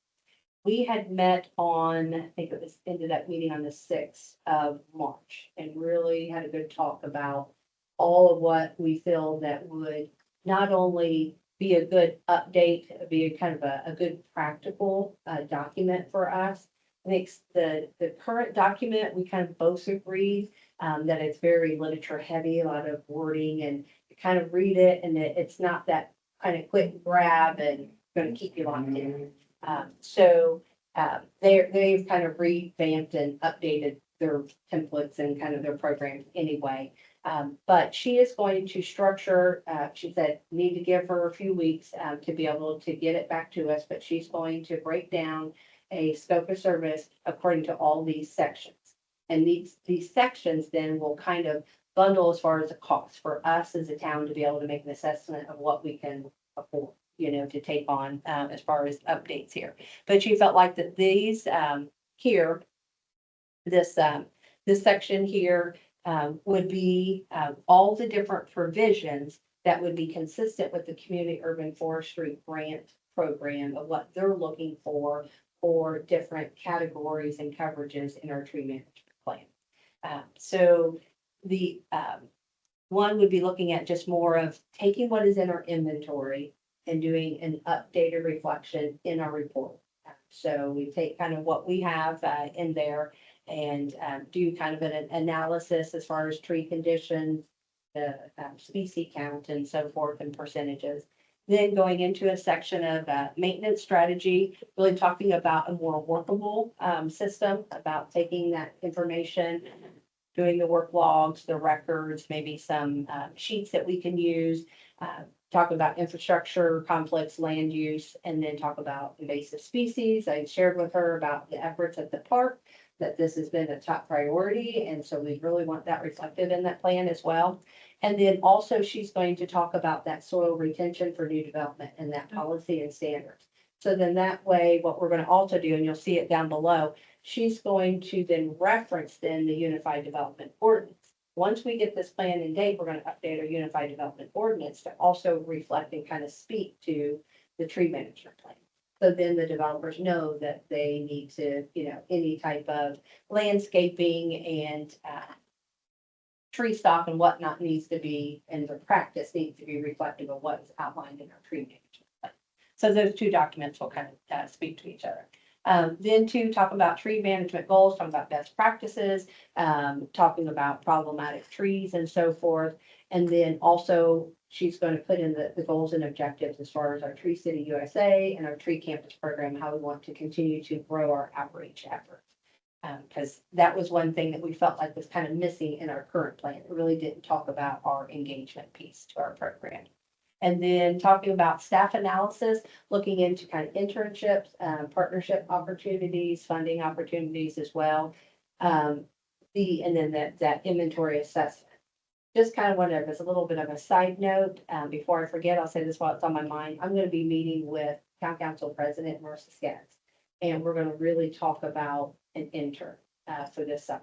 we had met on, I think it was, ended up meeting on the 6th of March and really had a good talk about all of what we feel that would not only be a good update, be a kind of a good practical document for us. I think the current document, we kind of both agreed that it's very literature heavy, a lot of wording, and you kind of read it and it's not that kind of quick grab and going to keep you locked in. They've kind of revamped and updated their templates and kind of their programs anyway. But she is going to structure, she said, need to give her a few weeks to be able to get it back to us, but she's going to break down a scope of service according to all these sections. And these sections then will kind of bundle as far as the cost for us as a town to be able to make an assessment of what we can afford, to take on as far as updates here. But she felt like that these here, this section here would be all the different provisions that would be consistent with the community urban forestry grant program of what they're looking for different categories and coverages in our tree management plan. So the one would be looking at just more of taking what is in our inventory and doing an updated reflection in our report. So we take kind of what we have in there and do kind of an analysis as far as tree conditions, the species count and so forth and percentages. Then going into a section of maintenance strategy, really talking about a more workable system, about taking that information, doing the work logs, the records, maybe some sheets that we can use, talk about infrastructure, complex land use, and then talk about invasive species. I shared with her about the efforts at the park, that this has been a top priority. And so we really want that reflected in that plan as well. And then also she's going to talk about that soil retention for new development and that policy and standards. So then that way, what we're going to also do, and you'll see it down below, she's going to then reference then the Unified Development Ordinance. Once we get this plan in date, we're going to update our Unified Development Ordinance to also reflect and kind of speak to the tree management plan. So then the developers know that they need to, any type of landscaping and tree stock and whatnot needs to be, and the practice needs to be reflective of what's outlined in our tree management plan. So those two documents will kind of speak to each other. Then to talk about tree management goals, talking about best practices, talking about problematic trees and so forth. And then also she's going to put in the goals and objectives as far as our Tree City USA and our Tree Campus program, how we want to continue to grow our outreach efforts. Because that was one thing that we felt like was kind of missing in our current plan. It really didn't talk about our engagement piece to our program. And then talking about staff analysis, looking into kind of internships, partnership opportunities, funding opportunities as well. And then that inventory assessment. Just kind of wonder, as a little bit of a side note, before I forget, I'll say this while it's on my mind. I'm going to be meeting with Town Council President Marissa Skaggs, and we're going to really talk about an intern for this summer.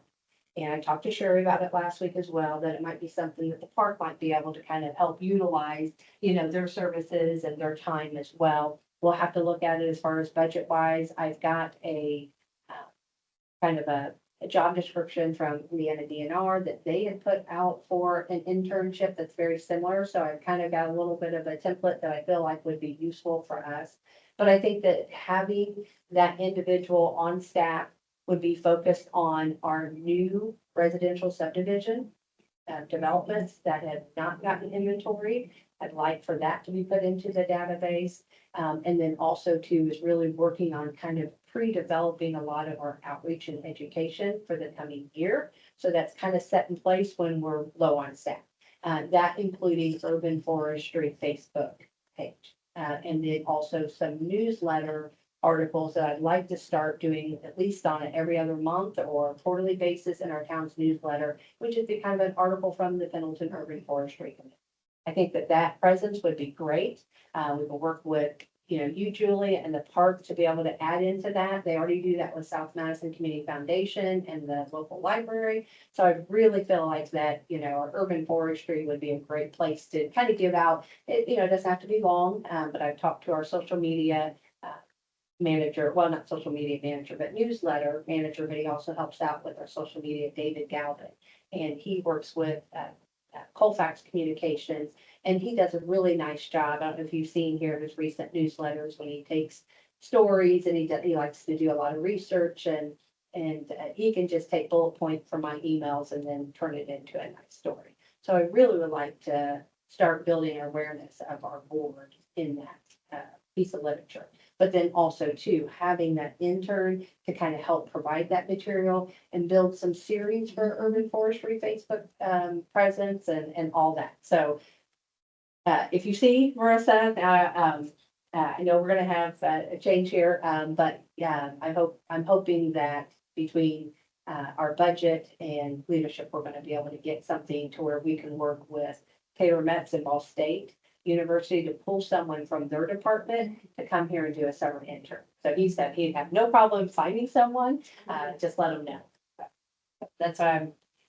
And I talked to Sherry about it last week as well, that it might be something that the park might be able to kind of help utilize, their services and their time as well. We'll have to look at it as far as budget wise. I've got a kind of a job description from Indiana DNR that they had put out for an internship that's very similar. So I've kind of got a little bit of a template that I feel like would be useful for us. But I think that having that individual on staff would be focused on our new residential subdivision developments that have not gotten inventory. I'd like for that to be put into the database. And then also too is really working on kind of pre-developing a lot of our outreach and education for the coming year. So that's kind of set in place when we're low on staff. That including urban forestry Facebook page. And then also some newsletter articles that I'd like to start doing at least on an every other month or quarterly basis in our town's newsletter, which is the kind of an article from the Pendleton Urban Forestry Committee. I think that presence would be great. We will work with, you, Julie, and the park to be able to add into that. They already do that with South Madison Community Foundation and the local library. So I really feel like that, our urban forestry would be a great place to kind of give out. It doesn't have to be long, but I've talked to our social media manager, well, not social media manager, but newsletter manager, but he also helps out with our social media, David Galvin. And he works with Colfax Communications, and he does a really nice job. I don't know if you've seen here his recent newsletters when he takes stories, and he likes to do a lot of research, and he can just take bullet points from my emails and then turn it into a nice story. So I really would like to start building awareness of our board in that piece of literature. But then also too, having that intern to kind of help provide that material and build some series for urban forestry Facebook presence and all that. So if you see Marissa, I know we're gonna have a change here, but yeah, I'm hoping that between our budget and leadership, we're gonna be able to get something to where we can work with Taylor Metz and Ball State University to pull someone from their department to come here and do a summer intern. So he said he'd have no problem finding someone, just let him know. That's why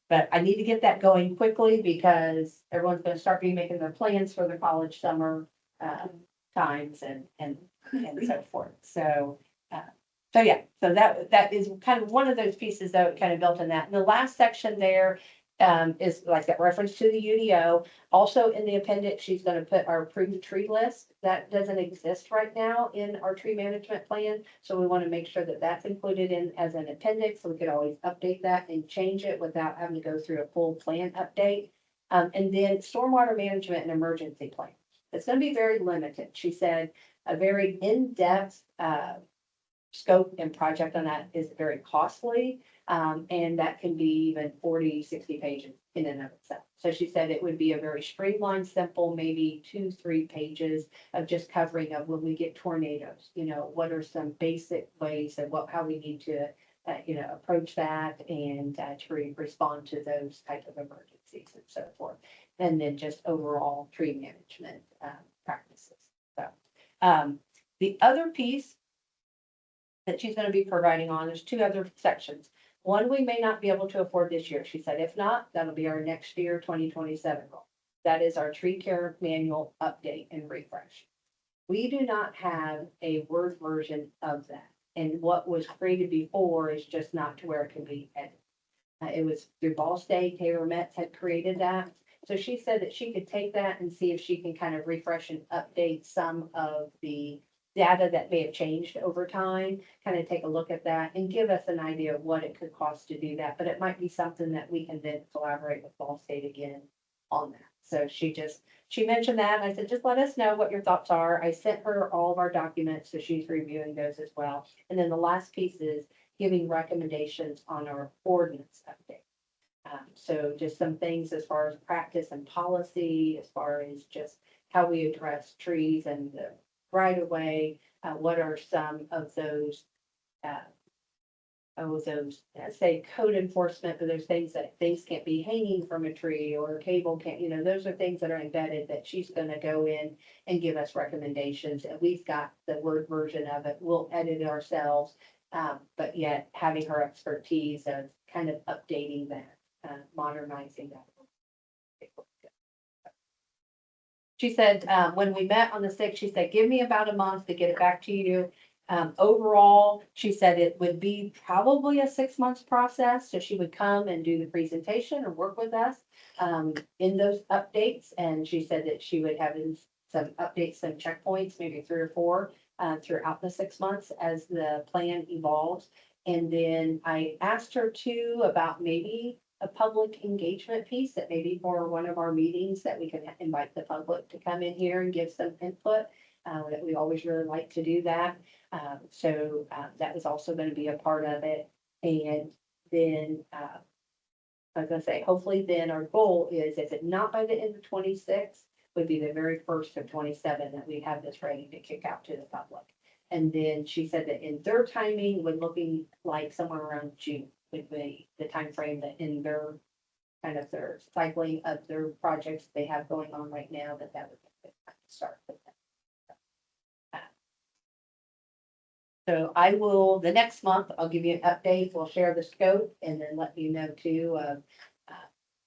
but I need to get that going quickly because everyone's gonna start making their plans for their college summer times and so forth. So yeah, so that is kind of one of those pieces that kind of built in that. And the last section there is like that reference to the UDO. Also in the appendix, she's going to put our approved tree list. That doesn't exist right now in our tree management plan. So we want to make sure that that's included in as an appendix. So we could always update that and change it without having to go through a full plan update. And then stormwater management and emergency plan. It's going to be very limited. She said a very in-depth scope and project on that is very costly. And that can be even 40, 60 pages in and of itself. So she said it would be a very streamlined, simple, maybe 2-3 pages of just covering of when we get tornadoes, what are some basic ways of how we need to, approach that and to respond to those type of emergencies and so forth. And then just overall tree management practices. So the other piece that she's going to be providing on, there's 2 other sections. One, we may not be able to afford this year. She said, if not, that'll be our next year, 2027 goal. That is our tree care manual update and refresh. We do not have a Word version of that. And what was created before is just not to where it can be edited. It was through Ball State, Taylor Metz had created that. So she said that she could take that and see if she can kind of refresh and update some of the data that may have changed over time, kind of take a look at that and give us an idea of what it could cost to do that. But it might be something that we can then collaborate with Ball State again on that. So she mentioned that. And I said, just let us know what your thoughts are. I sent her all of our documents, so she's reviewing those as well. And then the last piece is giving recommendations on our ordinance update. So just some things as far as practice and policy, as far as just how we address trees and the right of way, what are some of those, say code enforcement, but there's things that things can't be hanging from a tree or a cable can't, those are things that are embedded that she's going to go in and give us recommendations. And we've got the Word version of it. We'll edit it ourselves, but yet having her expertise of kind of updating that, modernizing that. She said, when we met on the 6th, she said, give me about a month to get it back to you. Overall, she said it would be probably a 6 months process. So she would come and do the presentation and work with us in those updates. And she said that she would have some updates, some checkpoints, maybe 3 or 4 throughout the 6 months as the plan evolves. And then I asked her too about maybe a public engagement piece that maybe for one of our meetings that we can invite the public to come in here and give some input. That we always really like to do that. So that was also going to be a part of it. And then I was going to say, hopefully then our goal is, if it's not by the end of 26, would be the very first of 27 that we have this ready to kick out to the public. And then she said that in their timing, would looking like somewhere around June would be the time frame that in their kind of their cycling of their projects they have going on right now, that would be the time to start with them. So I will, the next month, I'll give you an update. We'll share the scope and then let you know too.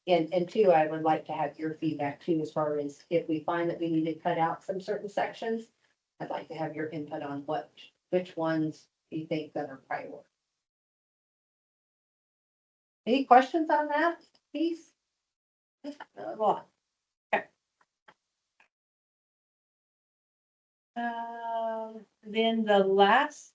And two, I would like to have your feedback too, as far as if we find that we need to cut out some certain sections. I'd like to have your input on what which ones you think that are priority. Any questions on that piece? Well, okay. Then the last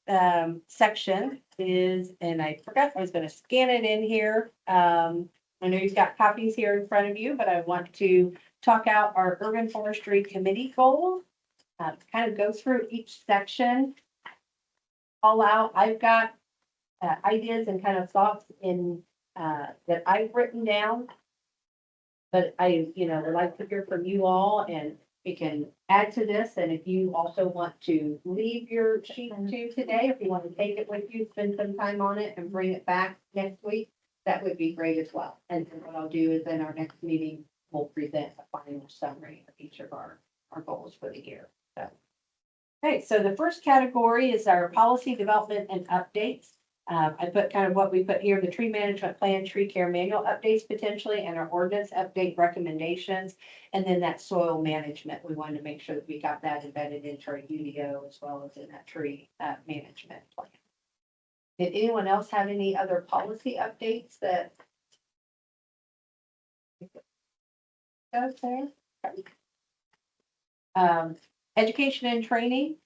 section is, and I forgot I was gonna scan it in here. I know you've got copies here in front of you, but I want to talk out our urban forestry committee goals. Kind of go through each section. All out, I've got ideas and kind of thoughts in that I've written down. But I, would like to hear from you all, and we can add to this. And if you also want to leave your sheet too today, if you want to take it with you, spend some time on it and bring it back next week, that would be great as well. And then what I'll do is in our next meeting, we'll present a final summary of each of our goals for the year. So. Okay, so the first category is our policy development and updates. I put kind of what we put here, the tree management plan, tree care manual updates potentially, and our ordinance update recommendations. And then that soil management, we wanted to make sure that we got that embedded into our UDO as well as in that tree management plan. Did anyone else have any other policy updates that? Okay. Education and training.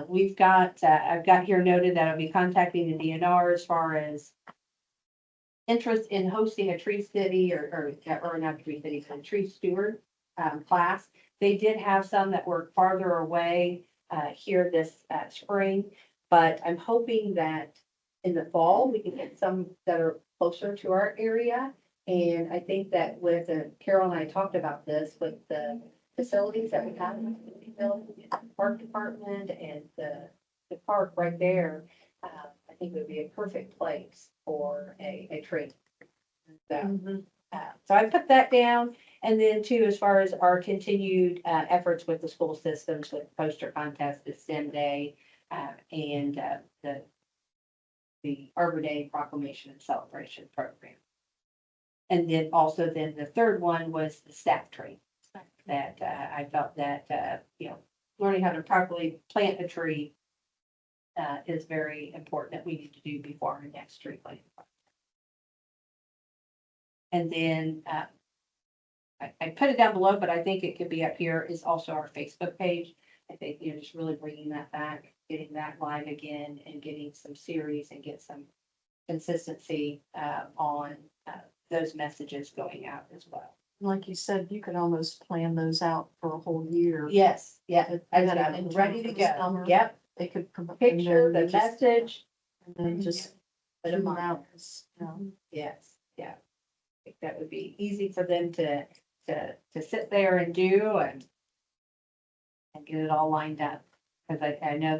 We've got, I've got here noted that I'll be contacting the DNR as far as interest in hosting a tree city or not a tree city, but a tree steward class. They did have some that were farther away here this spring, but I'm hoping that in the fall, we can get some that are closer to our area. And I think that with, Carol and I talked about this, with the facilities that we have in the park department and the park right there, I think would be a perfect place for a tree. So, so I put that down. And then too, as far as our continued efforts with the school systems, with poster contest, the STEM Day, and the Arbor Day proclamation and celebration program. And then also then the third one was the staff training. That I felt that, learning how to properly plant a tree is very important that we need to do before our next tree planting. And then I put it down below, but I think it could be up here, is also our Facebook page. I think, just really bringing that back, getting that live again and getting some series and get some consistency on those messages going out as well. Like you said, you could almost plan those out for a whole year. Yes, yeah, I've That got in it ready to time for the go. summer. Yep, They could promote. picture, the message. And then just Put put them them on. out. Yes, yeah. I think that would be easy for them to sit there and do and get it all lined up. Cause I know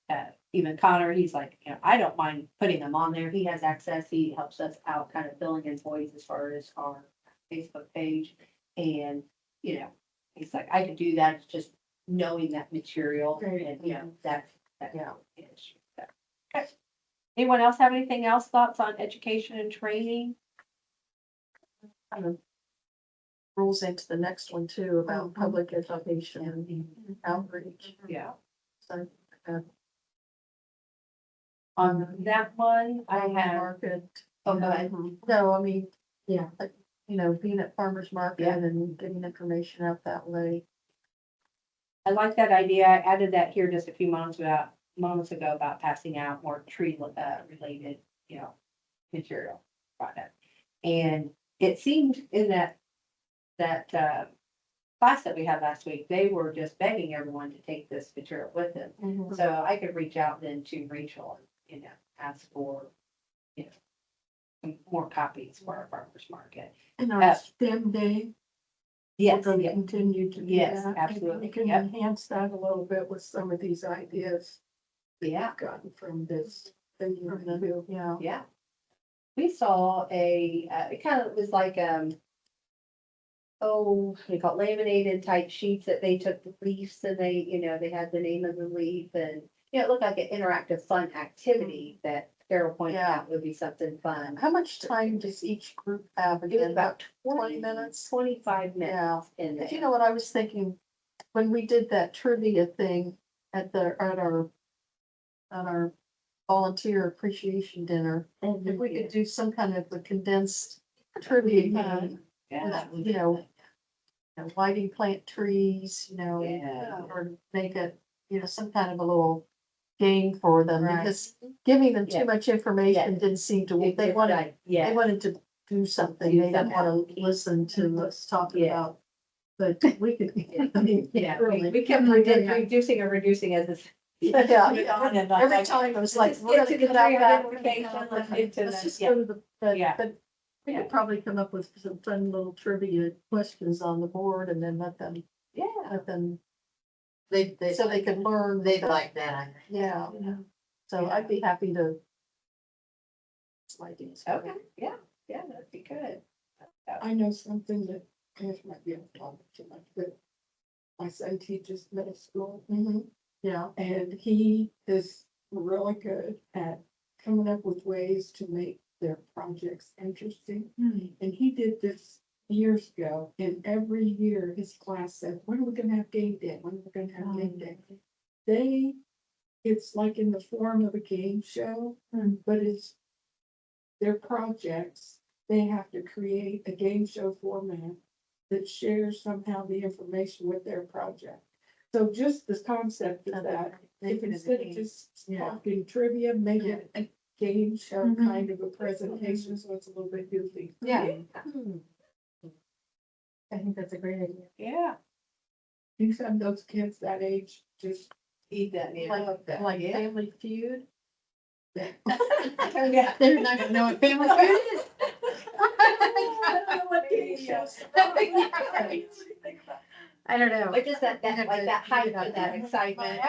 that even Connor, he's like, I don't mind putting them on there. He has access. He helps us out kind of filling in voids as far as our Facebook page. And, he's like, I could do that. It's just knowing that material Right. and, that Yeah. is. Okay. Anyone else have anything else, thoughts on education and training? Kind of rolls into the next one too, about public education and outreach. Yeah. So, On that one, I have, market. oh, go ahead. No, I mean, Yeah. like, being at farmer's market Yeah. and getting information out that way. I like that idea. I added that here just a few moments ago about passing out more tree related, material product. And it seemed in that class that we had last week, they were just begging everyone to take this material with them. So I could reach out then to Rachel and, ask for, some more copies for our farmer's market. And our STEM day, we're Yes, gonna yeah, continue to do Yes, that. absolutely. We can Yep. enhance that a little bit with some of these ideas yeah. we've gotten from this thing you're From gonna the- do. Yeah. Yeah. We saw it kind of was like, we call it laminated type sheets that they took the leaves and they had the name of the leaf and, it looked like an interactive fun activity that Carol pointed Yeah. out would be something fun. How much time does each group have It was again? about 20 minutes? 25 Yeah. minutes in But you there. know what I was thinking, when we did that trivia thing at our at our volunteer appreciation dinner. If we could do some kind of a condensed trivia game, Yeah. you know, why do you plant trees, Yeah. or make it, some kind of a little game for them, Right. because giving them Yeah. too much information didn't seem to, they wanted, Yeah. to do something, Do they didn't want something. to listen to us talking Yeah. about. But we could, I mean, Yeah, really. we kept reducing and reducing as this. Yeah, went yeah. on and on, Every like, time it was let's like, just we're get gonna to the cut out that. 3 we're gonna cut out identification, let's that. get to Let's the- just yeah. go to the, Yeah. but we Yeah. could probably come up with some fun little trivia questions on the board and then let them, Yeah. They, so they can learn. they like that, I think. Yeah, so Yeah. I'd be happy to. Some ideas. Okay, yeah, that'd be good. I know something that, it might be off topic too much, but my son teaches middle school. Yeah, And he is really good at coming up with ways to make their projects interesting. And he did this years ago, and every year his class said, when are we gonna have game day? When are we gonna have game day? It's like in the form of a game show, but it's their projects. They have to create a game show format that shares somehow the information with their project. So just this concept of that, if instead of just talking trivia, make it a game show kind of a presentation, so it's a little bit goofy. Yeah. I think that's a great idea. Yeah. You said those kids that age just Eat that, Like Family Feud. Yeah. They're not gonna know what family food is. I don't know. But just that, like that hype and that excitement.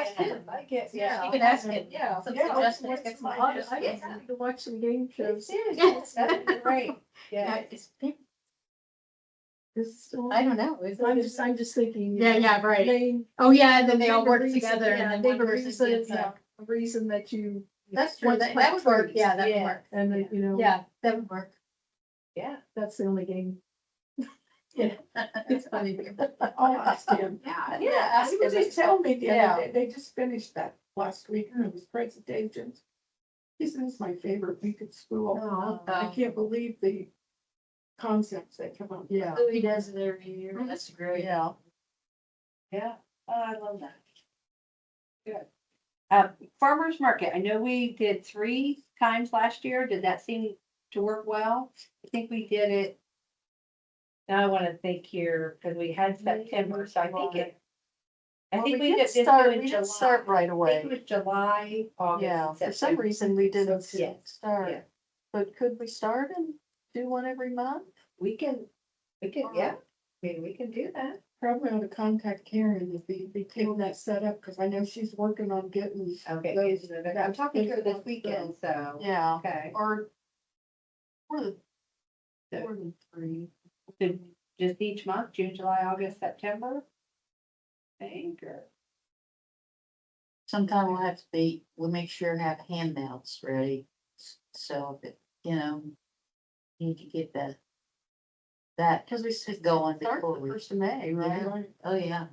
I guess, Yeah. You can ask it. Yeah. Some Yeah. suggestions. What's my- Yeah. I just need to watch some game shows. Right, Yeah, yeah. it's, It's still- I don't know. I'm just thinking. Yeah, right. Main. Oh, yeah, and then they all main work reason- together yeah, and then main one person reason, gets yeah, a reason that you. That's true. want to That plant would work. trees. Yeah, that would Yeah. work. And then, Yeah, that would work. Yeah. that's the only game. It's funny. I'll ask him. Yeah. Yeah. He was just telling me the Yeah. other day, they just finished that last week, and it was presentations. He says it's my favorite week at school. Oh, I can't believe the concepts that come up. yeah, So he does it every year. That's great. yeah. Yeah, oh, I love that. Good. Farmer's market, I know we did 3 times last year. Did that seem to work well? I think we did it. Now I want to think here, because we had September, so I think it. I Well, think we did did start, do it in we July. did start right I think it away. was July, August. Yeah, and for some September. reason we didn't Yeah, start. yeah. But could we start and do one every month? We can, yeah, I mean, we can do that. Probably ought to contact Karen if be getting that set up, because I know she's working on getting. Okay, Those- I'm talking to her this weekend, so, Yeah, okay. or the 3. Did just each month, June, July, August, September? I think, or, Sometime we'll make sure and have handouts ready. So if it, need to get that Because we going start before the we. 1st of May, right? Yeah. Oh, yeah.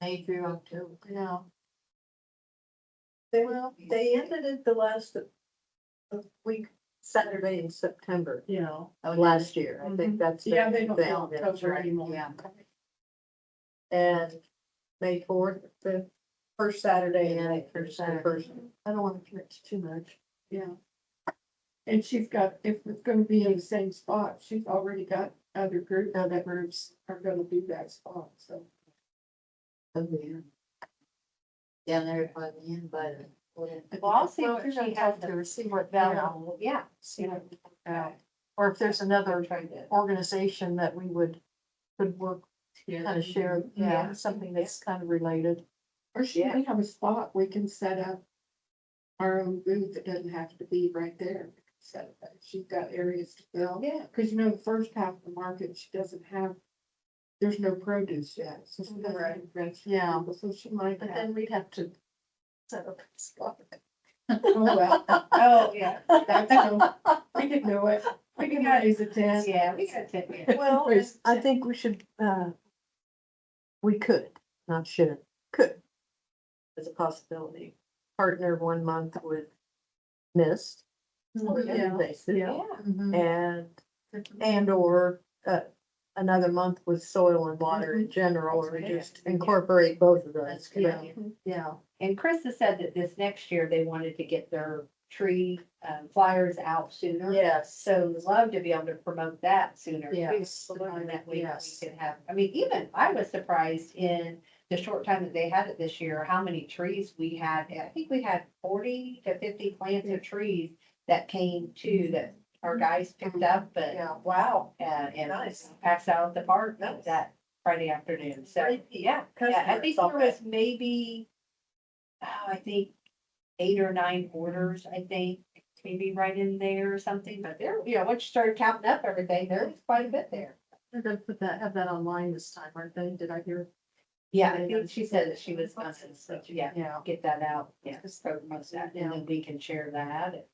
May through October. Yeah. They ended it the last week, Saturday in September Yeah. of last year. I think that's. the Yeah, they don't thing, do October anymore. Yeah. And May 4th, the first Saturday. Yeah, and first the Saturday. first- I don't want to commit to too much. Yeah. And she's got, if it's gonna be in the same spot, she's already got other groups are gonna do that spot, so. Oh, yeah. Down there by the end, well, I'll see Well, what if you're she gonna has talk to to, her, see what Val, yeah. see what, or if there's another organization that we could work, kind of share, Yeah. something that's kind of related. Or she Yeah. may have a spot we can set up our own booth. It doesn't have to be right there. Set it up. She's got areas to fill. Yeah. Cause the first half of the market, she doesn't have, there's no produce yet, so she doesn't Right. have vegetables. Yeah. So she might But have, then we'd have to set up a spot. oh, well, Oh, yeah, that's, we can do it. We can raise a tent. yeah, we got to, Well, I think we could, not should, could. As a possibility, partner one month with mist. Yeah. Invasive, Yeah. and or another month with soil and water in general, or just incorporate both of those. Yeah. Yeah, And Chris has said that this next year they wanted to get their tree flyers out sooner. Yes, So we'd love to be able to promote that sooner. Yes. too, so that we Yes. could have, I mean, even I was surprised in the short time that they had it this year, how many trees we had. I think we had 40 to 50 plants of trees that came to that our guys picked up, but yeah. wow, and Nice. passed out at the park Nice. that Friday afternoon. So, Great. yeah, I think there was maybe, I think 8 or 9 orders, I think, maybe right in there or something, but there, once you started counting up everything, there was quite a bit there. They're gonna have that online this time, aren't they? Did I hear? Yeah, I think she said that she was gonna, so, yeah, Yeah. get that out, just promote that, and then we can share that, and,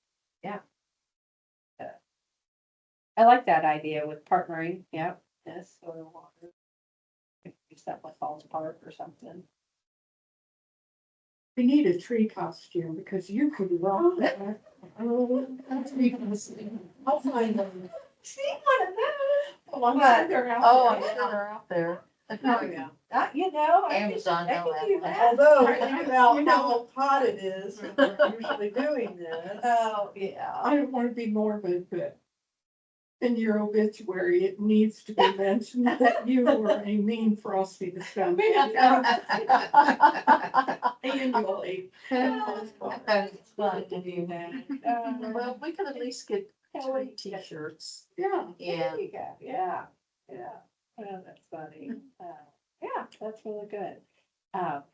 yeah. I like that idea with partnering, yeah, yes, soil water. Do stuff like Falls Park or something. We need a tree costume because you could rock that. Oh, that's tree costume. I'll find them. See one of those? Oh, I'm But- sure they're out Oh, there. I'm sure they're out there. Oh, yeah. I Amazon I don't could have do one. that. Although, Right. think about how hot it is when we're usually doing this. Oh, yeah. I don't want to be morbid, but in your obituary, it needs to be mentioned that you were a mean Frosty the Snowman. Annually. It's fun to do that. Well, we could at least get Yeah, three we- t-shirts. Yeah. Yeah. There you go, yeah, yeah, oh, that's funny, yeah, that's really good.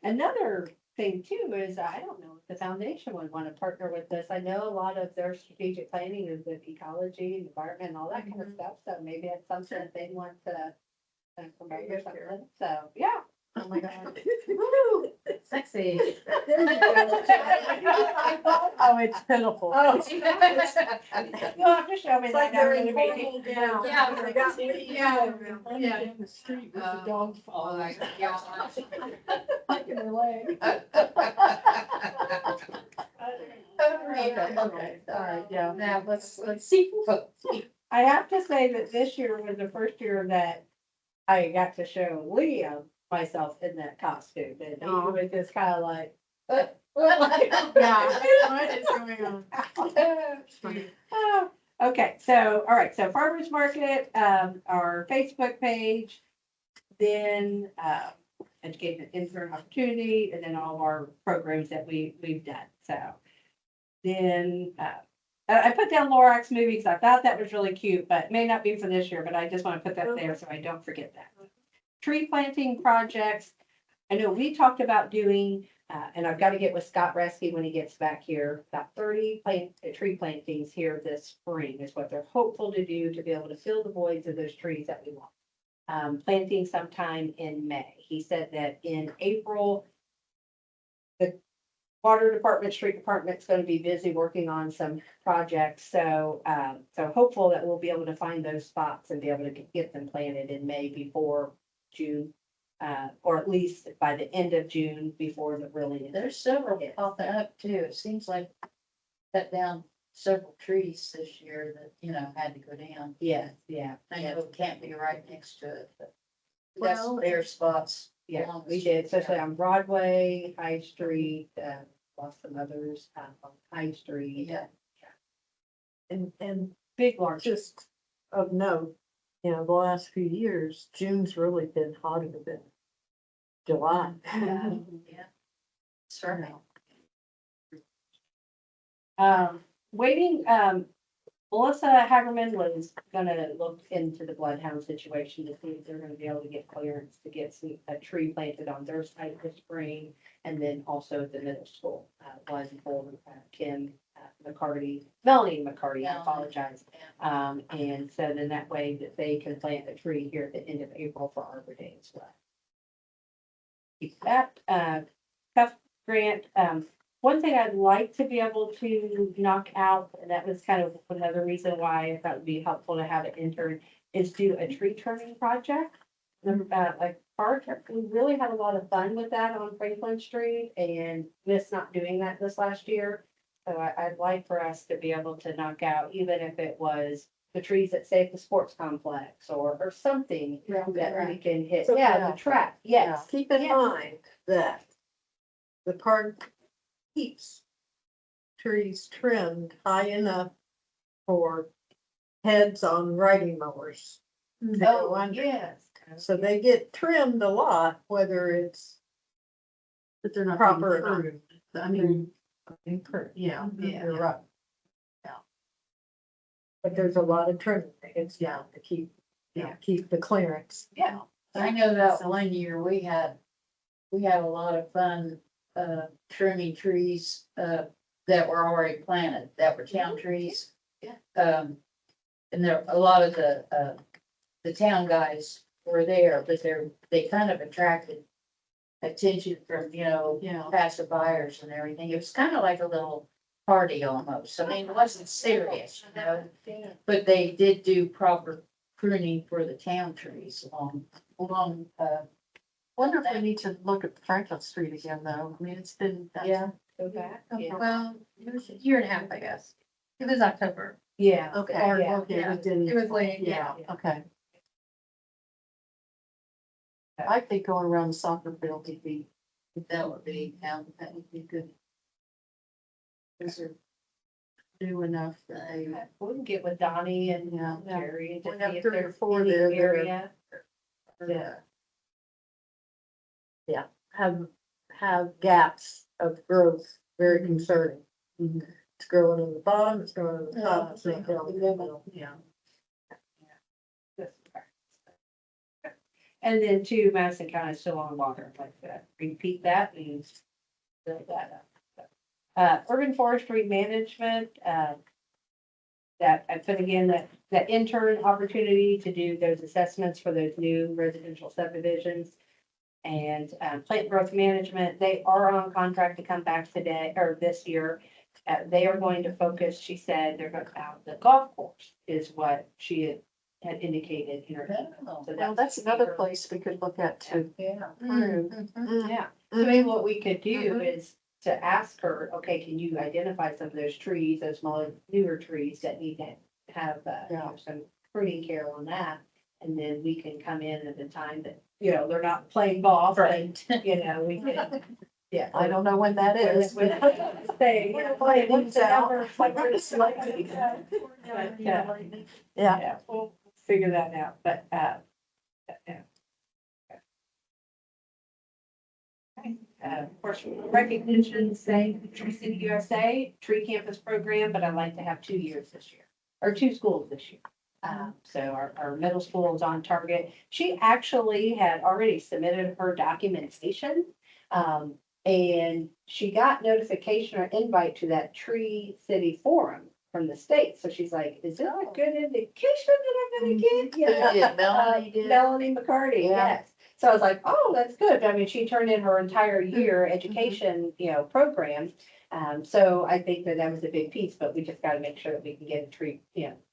Another thing too is, I don't know if the foundation would wanna partner with this, I know a lot of their strategic planning is with ecology, and environment, and all that kind of stuff, so maybe it's something that they want to promote or something, so, yeah. Oh my God. sexy. There you go. Oh, it's pitiful. Oh. You'll have to show me It's that like they're after in the meeting. formal gown. Yeah. They got me. Yeah. In the street with the Oh, dog Oh, following. my gosh. Taking their leg. Okay, all right, yeah. Now, Let's see. I have to say that this year was the first year that I got to show Liam myself in that costume, and he Aw. was just kind of like. Yeah, what is going on? Oh, okay, so, all right, so farmer's market, our Facebook page, then, education intern opportunity, and then all of our programs that we've done, so. Then, I put down Lorax movie because I thought that was really cute, but may not be for this year, but I just want to put that there so I don't forget that. Tree planting projects, I know we talked about doing, and I've got to get with Scott Resky when he gets back here, about 30 tree plantings here this spring is what they're hopeful to do to be able to fill the voids of those trees that we want. Planting sometime in May. He said that in April, the water department, street department's going to be busy working on some projects. So, so hopeful that we'll be able to find those spots and be able to get them planted in May before June. Or at least by the end of June before the really. There's several popping up too. It seems like cut down several trees this year that, had to go down. Yeah, yeah, I know it can't be right next to it, but Well- that's bare spots. yeah, along the we did, street. especially on Broadway, High Street, lost some others, on High Street. Yeah. And Big, large. just of note, the last few years, June's really been hotter than July. Yeah. That's right. Waiting, Melissa Hagerman was gonna look into the bloodhound situation to see if they're gonna be able to get clearance to get a tree planted on their site this spring. And then also at the middle school, one for Kim Melanie McCarty, I apologize. And so then that way that they can plant a tree here at the end of April for Arbor Day as well. That, tough grant, one thing I'd like to be able to knock out, and that was kind of another reason why I thought it would be helpful to have an intern, is do a tree trimming project. Like park, we really had a lot of fun with that on Franklin Street and missed not doing that this last year. So I'd like for us to be able to knock out, even if it was the trees that save the sports complex or something that we can hit. So, Yeah, yeah. the track, yes. Keep in Yeah. mind that the park keeps trees trimmed high enough for heads on riding mowers. to go Oh, under. yes. So they get trimmed a lot, whether it's But they're not Proper being enough. pruned. I mean, yeah, Yeah. you're right. but there's a lot of trimming that gets done to keep, Yeah. keep the clearance. Yeah. I know that one year we had a lot of fun, trimming trees, that were already planted, that were town trees. Yeah. And there, a lot of the town guys were there, but they kind of attracted attention from, Yeah. passerbyers and everything. It was kind of like a little party almost. I mean, it wasn't serious, but they did do proper pruning for the town trees along, Wonder if we need to look at Franklin Street again, though. I mean, it's been. Go back. Yeah. Well, it was a year and a half, I guess. It was October. Yeah. Okay, Yeah. okay, we did. It was late, Yeah, yeah. okay. I think going around the soccer field would be, that would be, that would be good. Those are new enough that they, We can get with Donnie and yeah. Jerry and We just have see if 3 or there's 4 any there that are- area. Yeah, have gaps of growth, very concerning. Mhm. It's growing in the bottom, it's growing in the top, it's not growing in the middle. Yeah. And then two, Madison County is still on water, like that. Repeat that and build that up. Urban forestry management, that I put again, that intern opportunity to do those assessments for those new residential subdivisions. And, plant growth management, they are on contract to come back today or this year. They are going to focus, she said, they're going to, the golf course is what she had indicated in her. email. So Well, that's another her- place we could look at to yeah. prune. Yeah, so maybe what we could do is to ask her, okay, can you identify some of those trees, those smaller, newer trees that need to have, some pruning care on that? And then we can come in at the time that, they're not playing golf, and, we can, yeah. I don't know when that is. Say, what's the number, like, we're just like, Yeah, we'll figure that out, but, yeah. Of course, recognition, say, Tree City USA, Tree Campus Program, but I'd like to have 2 years this year, or 2 schools this year. So our middle school is on target. She actually had already submitted her documentation. And she got notification or invite to that Tree City Forum from the state. So she's like, is this a good indication that I'm gonna get? Did Melanie did? Melanie McCarty, Yeah. yes. So I was like, oh, that's good. I mean, she turned in her entire year education, program. So I think that was a big piece, but we just gotta make sure that we can get a tree,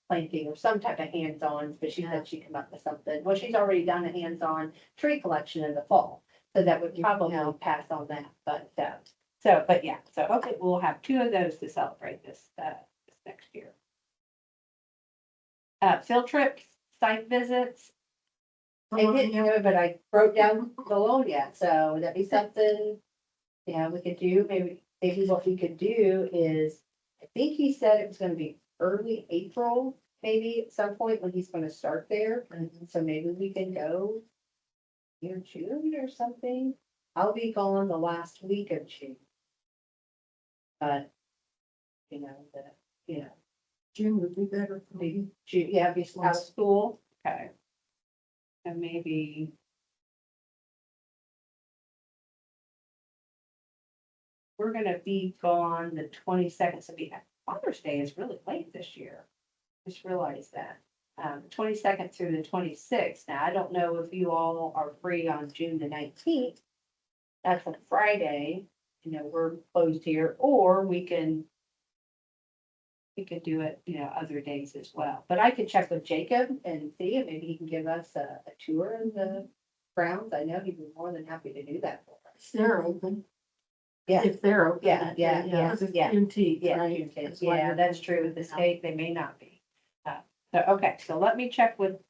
planting or some type of hands-on, but she said she'd come up with something. Well, she's already done a hands-on tree collection in the fall. So that would probably pass on that, but, so okay, we'll have 2 of those to celebrate this next year. Field trips, site visits. I didn't have it, but I wrote down the loan yet, so would that be something, we could do, maybe what we could do is, I think he said it was gonna be early April, maybe at some point when he's gonna start there, so maybe we can go near June or something. I'll be gone the last week of June. But, June would be better for me. June, yeah, be out of school, okay. And maybe. We're gonna be gone the 22nd, so Father's Day is really late this year. Just realized that. 22nd through the 26th. Now, I don't know if you all are free on June the 19th. That's a Friday, we're closed here, or we could do it, other days as well. But I could check with Jacob and see, if maybe he can give us a tour of the grounds, I know he'd be more than happy to do that for us. If they're open. Yeah. If they're open. Yeah, yeah, yeah, Because it's yeah. Juneteenth, Yeah, right? Juneteenth. why Yeah, you're- that's true. With the state, they may not be. So, okay, so let me check with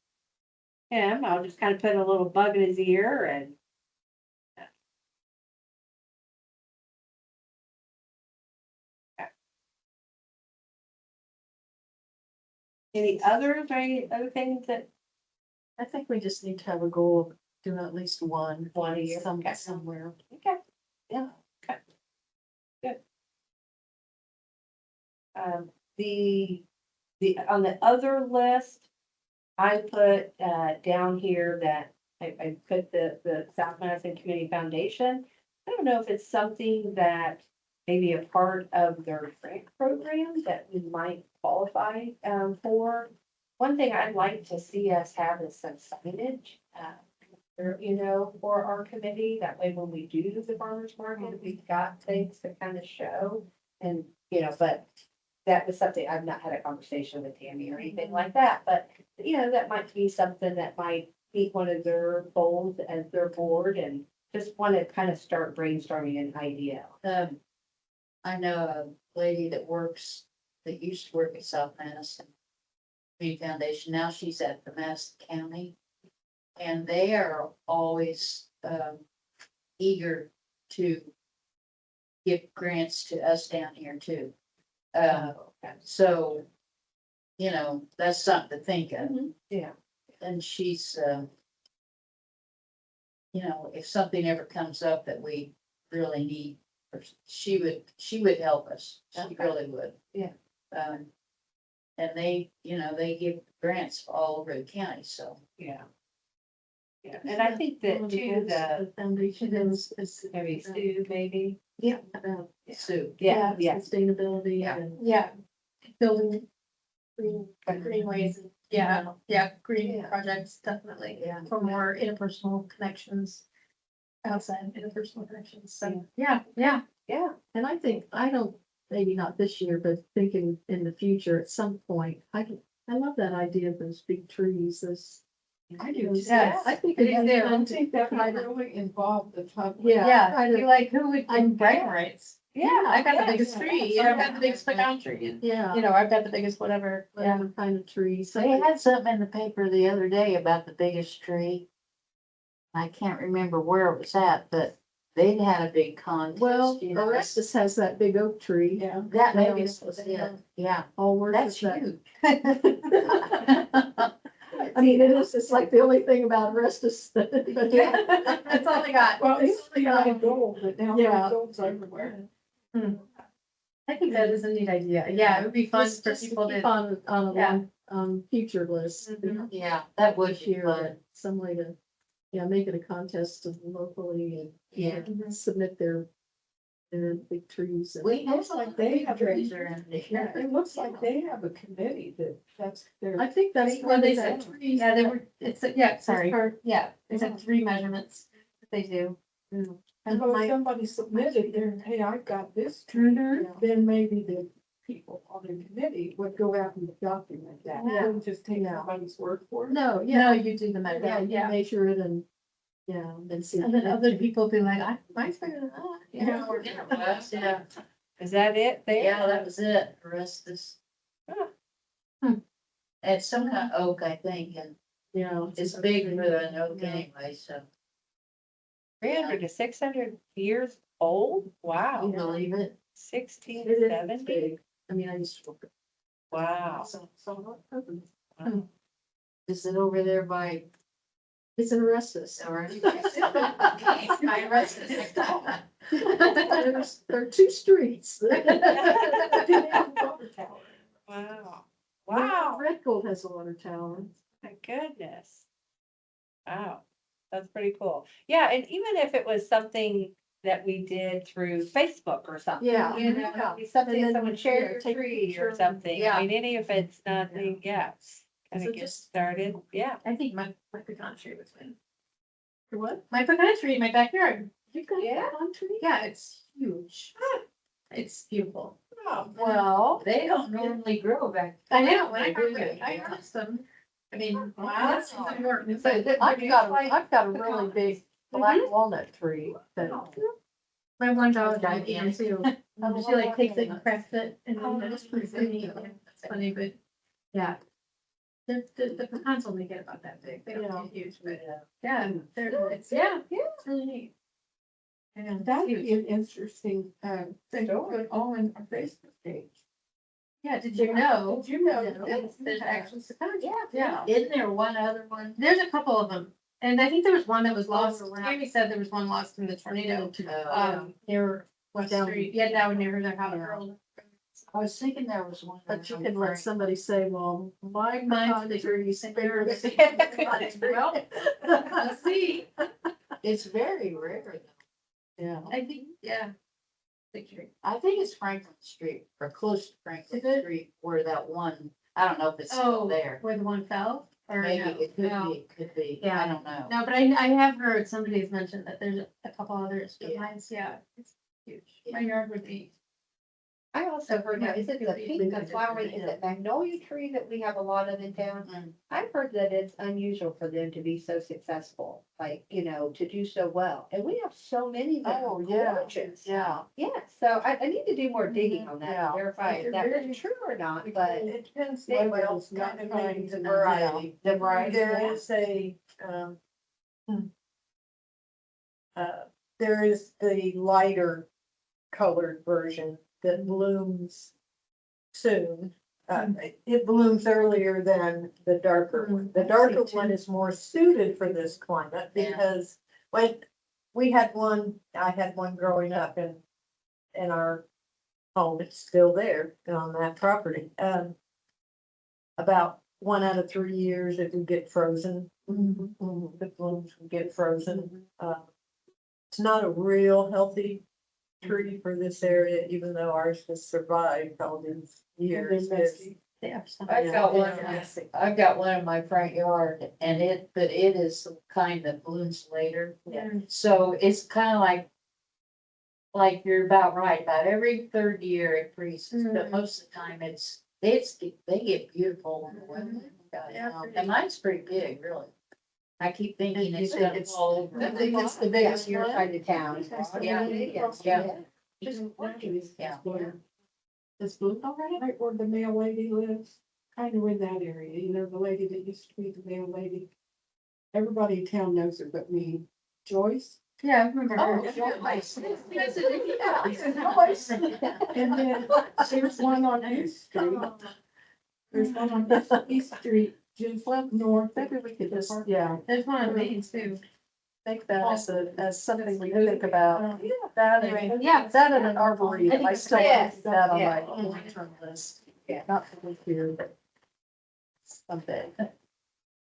him. I'll just kind of put a little bug in his ear and. Any others or any other things that, I think we just need to have a goal of doing at least one. One a year, okay. Somewhere. okay, Yeah. the, on the other list, I put, down here that I put the South Madison Community Foundation. I don't know if it's something that may be a part of their grant program that we might qualify, for. One thing I'd like to see us have is some signage, for our committee. That way, when we do the farmer's market, we've got things to kind of show. And, but that was something, I've not had a conversation with Tammy or anything like that, but, that might be something that might be one of their goals as their board, and just want to kind of start brainstorming an idea. I know a lady that used to work at South Madison Community Foundation. Now she's at the Madison County. And they are always, eager to give grants to us down here too. So, that's something to think of. Yeah. And she's, if something ever comes up that we really need, she would help us. She Okay. really would. Yeah. And they give grants all over the county, so. Yeah. Yeah, and I think One that of the too, goals the, of the foundation is. maybe Sue, maybe. About Sue. Yeah, yeah. Sustainability Yeah. and. Yeah, building greenways, green Yeah. projects, definitely, Yeah. for more interpersonal connections. Outside interpersonal connections, so, yeah. Yeah, And I think, maybe not this year, but thinking in the future at some point, I love that idea of those big trees, I do. Yes. I think I do it'd be too. fun I to think that try would to, really involve the public. yeah, try You're to, like, who would I'm- do bragging rights? yeah. I've got the yeah, biggest yeah. tree, I've got the biggest pecan tree, and, yeah, I've got the biggest whatever, yeah. whatever kind of trees. They had something in the paper the other day about the biggest tree. I can't remember where it was at, but they'd had a big contest. Well, you know. Orestes has that big oak tree, Yeah. That they maybe always- was it, yeah, all worship that's that. huge. I mean, it's like the only thing about Orestes. That's all I got. Well, it's only got a gold, but now Yeah. there's golds everywhere. I think that is a neat idea, yeah, it would be fun Just for to people keep to, on a Yeah. long, future list. Mhm. Yeah, that would This be year, fun. some way to, make it a contest of locally and, Yeah. submit their big trees. and- We have Looks like some they big have trees a- around here. Yeah, it looks like they have a committee that's their. I think that's. well, they part of said that. trees, yeah, they were, sorry, Part- yeah, they said 3 measurements that they do. And And if my- somebody submitted there, hey, I've got this tree, then maybe the people on the committee would go out and document that. Yeah. Wouldn't just take Yeah. somebody's word for it. No, No, yeah, you do the measurement, you yeah, measure it and, and see. and then other people be like, mine's bigger than that, Yeah. Yeah, Is that it there? yeah, that was it, the rest is. It's some kind of oak, I think, and it's big for an oak anyway, so. 300 to 600 years old? Wow, You believe it? It is 1670? big. I mean, I used to. Wow. Is it over there by? It's in Orestes. I arrested. There are 2 streets. Wow. Wow, Red Gold has a water tower. my goodness. Wow, that's pretty cool. Yeah, and even if it was something that we did through Facebook or something. Yeah. You know, Yeah. something, And then, someone shared yeah, your take a tree picture or and- something. Yeah. I mean, any of it's nothing, yeah. Kind So of get just- started, yeah. I think my pecan tree was fine. For what? My pecan tree in my backyard, You've got Yeah. a palm tree? yeah, it's huge. It's beautiful. Well, They don't normally grow back. I know, when I They do. I noticed them, I mean, Wow. it's important. But I've got a really big black walnut tree that. My one dog died Yeah. here too. She like takes it and cracks it and then it's pretty funny. It's funny, but yeah. The pecans only get about that big. They don't get huge, but yeah, it's really neat. And That'd be an interesting, thing to Sure. put on our Facebook page. yeah, did you know? Did you know? There's actually pecans? Yeah. Isn't there one other one? There's a couple of them. And I think there was one that was lost. around. Tammy said there was one lost in the tornado, Uh, near West Down. Street. Yeah, down near their house. I was thinking there was one. But you around can let Frank. somebody say, well, my Mine's pecan tree spares. Well, let's see. It's very rare though. Yeah. I think, yeah. Picture. I think it's Franklin Street or close to Franklin Is it? Street where that one, I don't know if it's still there. Where the one fell? Or Maybe no? it could No. be, could be. Yeah. I don't know. No, but I have heard somebody's mentioned that there's a couple others, but Yeah. mine's, it's huge. Yeah. My yard would be. I also heard that, is it the pink, the flowering, is it magnolia tree that we have a lot of in town? Mm. I've heard that it's unusual for them to be so successful, like, to do so well. And we have so many that are Oh, yeah, gorgeous. yeah. Yeah, so I need to do more digging on that Yeah. to verify if that Very- was true or not, but. It depends They what will else, not Maybe kinds the and variety. The variety, There yeah. is there is the lighter colored version that blooms soon. It blooms earlier than the darker one. The darker one is more suited for this climate Yeah. because when I had one growing up in our home, it's still there on that property. About 1 out of 3 years, it would get frozen. The blooms would get frozen. It's not a real healthy tree for this area, even though ours has survived all these years. I've got one, Yeah. I've got one in my front yard and but it is some kind that blooms later. Yeah. So it's kind of like you're about right, about every third year it freezes, but most of the time they get beautiful in the winter. Yeah. And mine's pretty big, really. I keep thinking You it's think gonna it's- fall over. I think it's the biggest Your one. side of town. Yeah. Yeah. Just Yeah. It's blue already? Right where the mail lady lives, kind of in that area, the lady that used to be the mail lady. Everybody in town knows her but me. Joyce? Yeah, I remember Oh, her. Joyce. Joyce. And then there's one on East Street. There's one on East Street, just north. Maybe we could just, yeah. There's one on Main too. Make that as something we think about. That and, Yeah. that and an arboretum. I still Yes, have that on yeah. my long-term list. Yeah. Not for this year, but someday.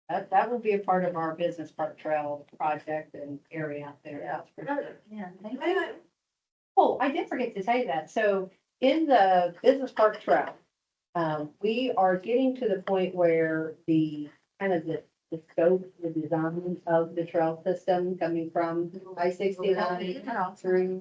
That will be a part of our business park trail project and area out there. Yeah. That's for sure. Yeah, thank you. Oh, I did forget to tell you that. So in the business park trail, we are getting to the point where the kind of the scope, the design of the trail system coming from I-69 through,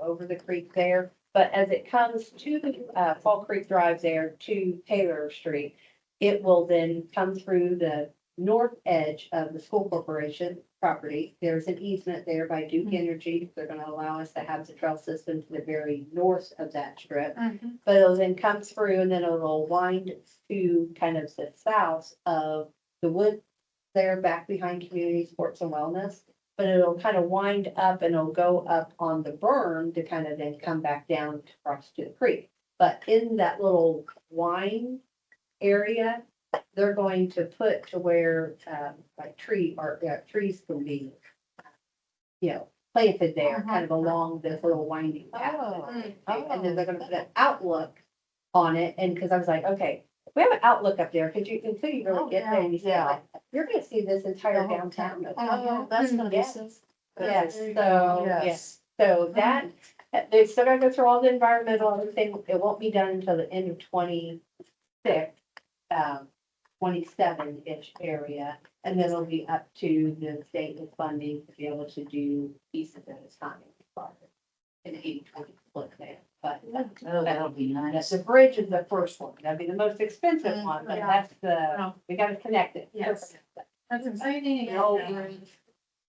over the creek there. But as it comes to Fall Creek Drive there to Taylor Street, it will then come through the north edge of the school corporation property. There's an easement there by Duke Energy. They're gonna allow us to have the trail system to the very north of that strip. But it'll then come through and then it'll wind to kind of the south of the wood there back behind Community Sports and Wellness. But it'll kind of wind up and it'll go up on the berm to kind of then come back down across to the creek. But in that little wind area, they're going to put to where, like trees can be, planted there, kind of along this little winding path. And then they're gonna put an outlook on it, and, cause I was like, okay, we have an outlook up there, until you really get there and you say, yeah. like, you're gonna see this entire downtown. Oh, that's gonna be Yes. so. Yes, Yes. so, Yes. yes, so that, they still gotta go through all the environmental, everything, it won't be done until the end of 26, 27-ish area. And then it'll be up to the state with funding to be able to do pieces at a time. an 80/20 split there, but. Oh, that'll be nice. Yes, the bridge is the first one, that'd be the most expensive one, but Yeah. that's the, we gotta connect it. Yes. That's exciting. The old bridge.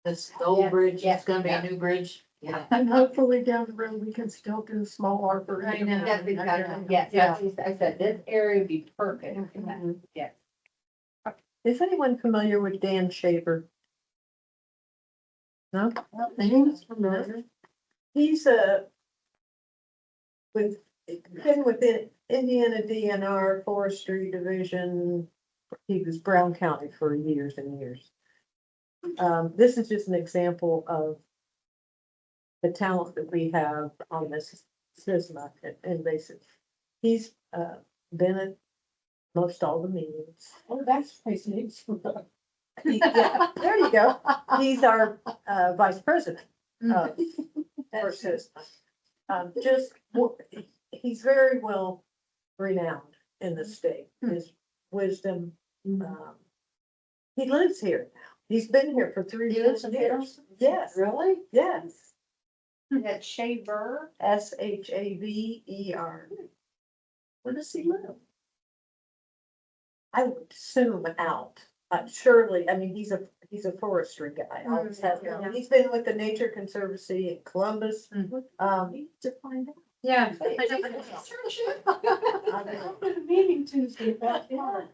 This old Yes, bridge, yes, it's gonna be yeah. a new bridge. Yeah. And hopefully down the road, we can still do small arbor. I know. That's exactly, yes, that's, I said, this area would be perfect for that, yes. Is anyone familiar with Dan Shaver? No? Name's familiar. He's been within Indiana DNR Forestry Division. He was Brown County for years and years. This is just an example of the talent that we have on this SISMA invasive. He's been at most all the meetings. Oh, that's nice names. Yeah, there you go. He's our vice president of for SISMA. He's very well renowned in the state, his wisdom. He lives here now. He's been here for 3 He years. lives in Harrison? Yes, Really? yes. That Shaver, SHAVER. Where does he live? I would assume out. Surely, I mean, he's a forestry guy. Always has been. Yeah. He's been with the Nature Conservancy in Columbus. To find out. Yeah. I've been meeting Tuesday about that.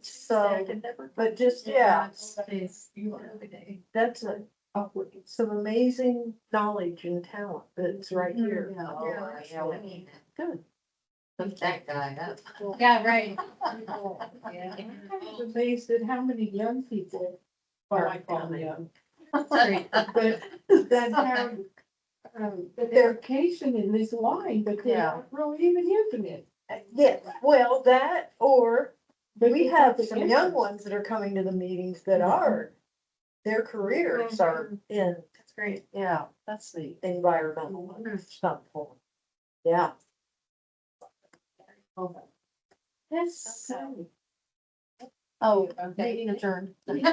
So, but just, yeah, You are every day. that's Upward. some amazing knowledge and talent that's right here. Oh, yeah, we need Good. to hook that guy up. Yeah, right. yeah. I'm amazed at how many young people, well, I call them young, Great. but that have dedication in this line, but they Yeah. aren't really even using it. Yeah, well, that, or But we they have the some young interest. ones that are coming to the meetings that are, their careers are in That's great. Yeah, that's neat. environmental stuff. Yeah. Yes. Oh, meeting adjourned.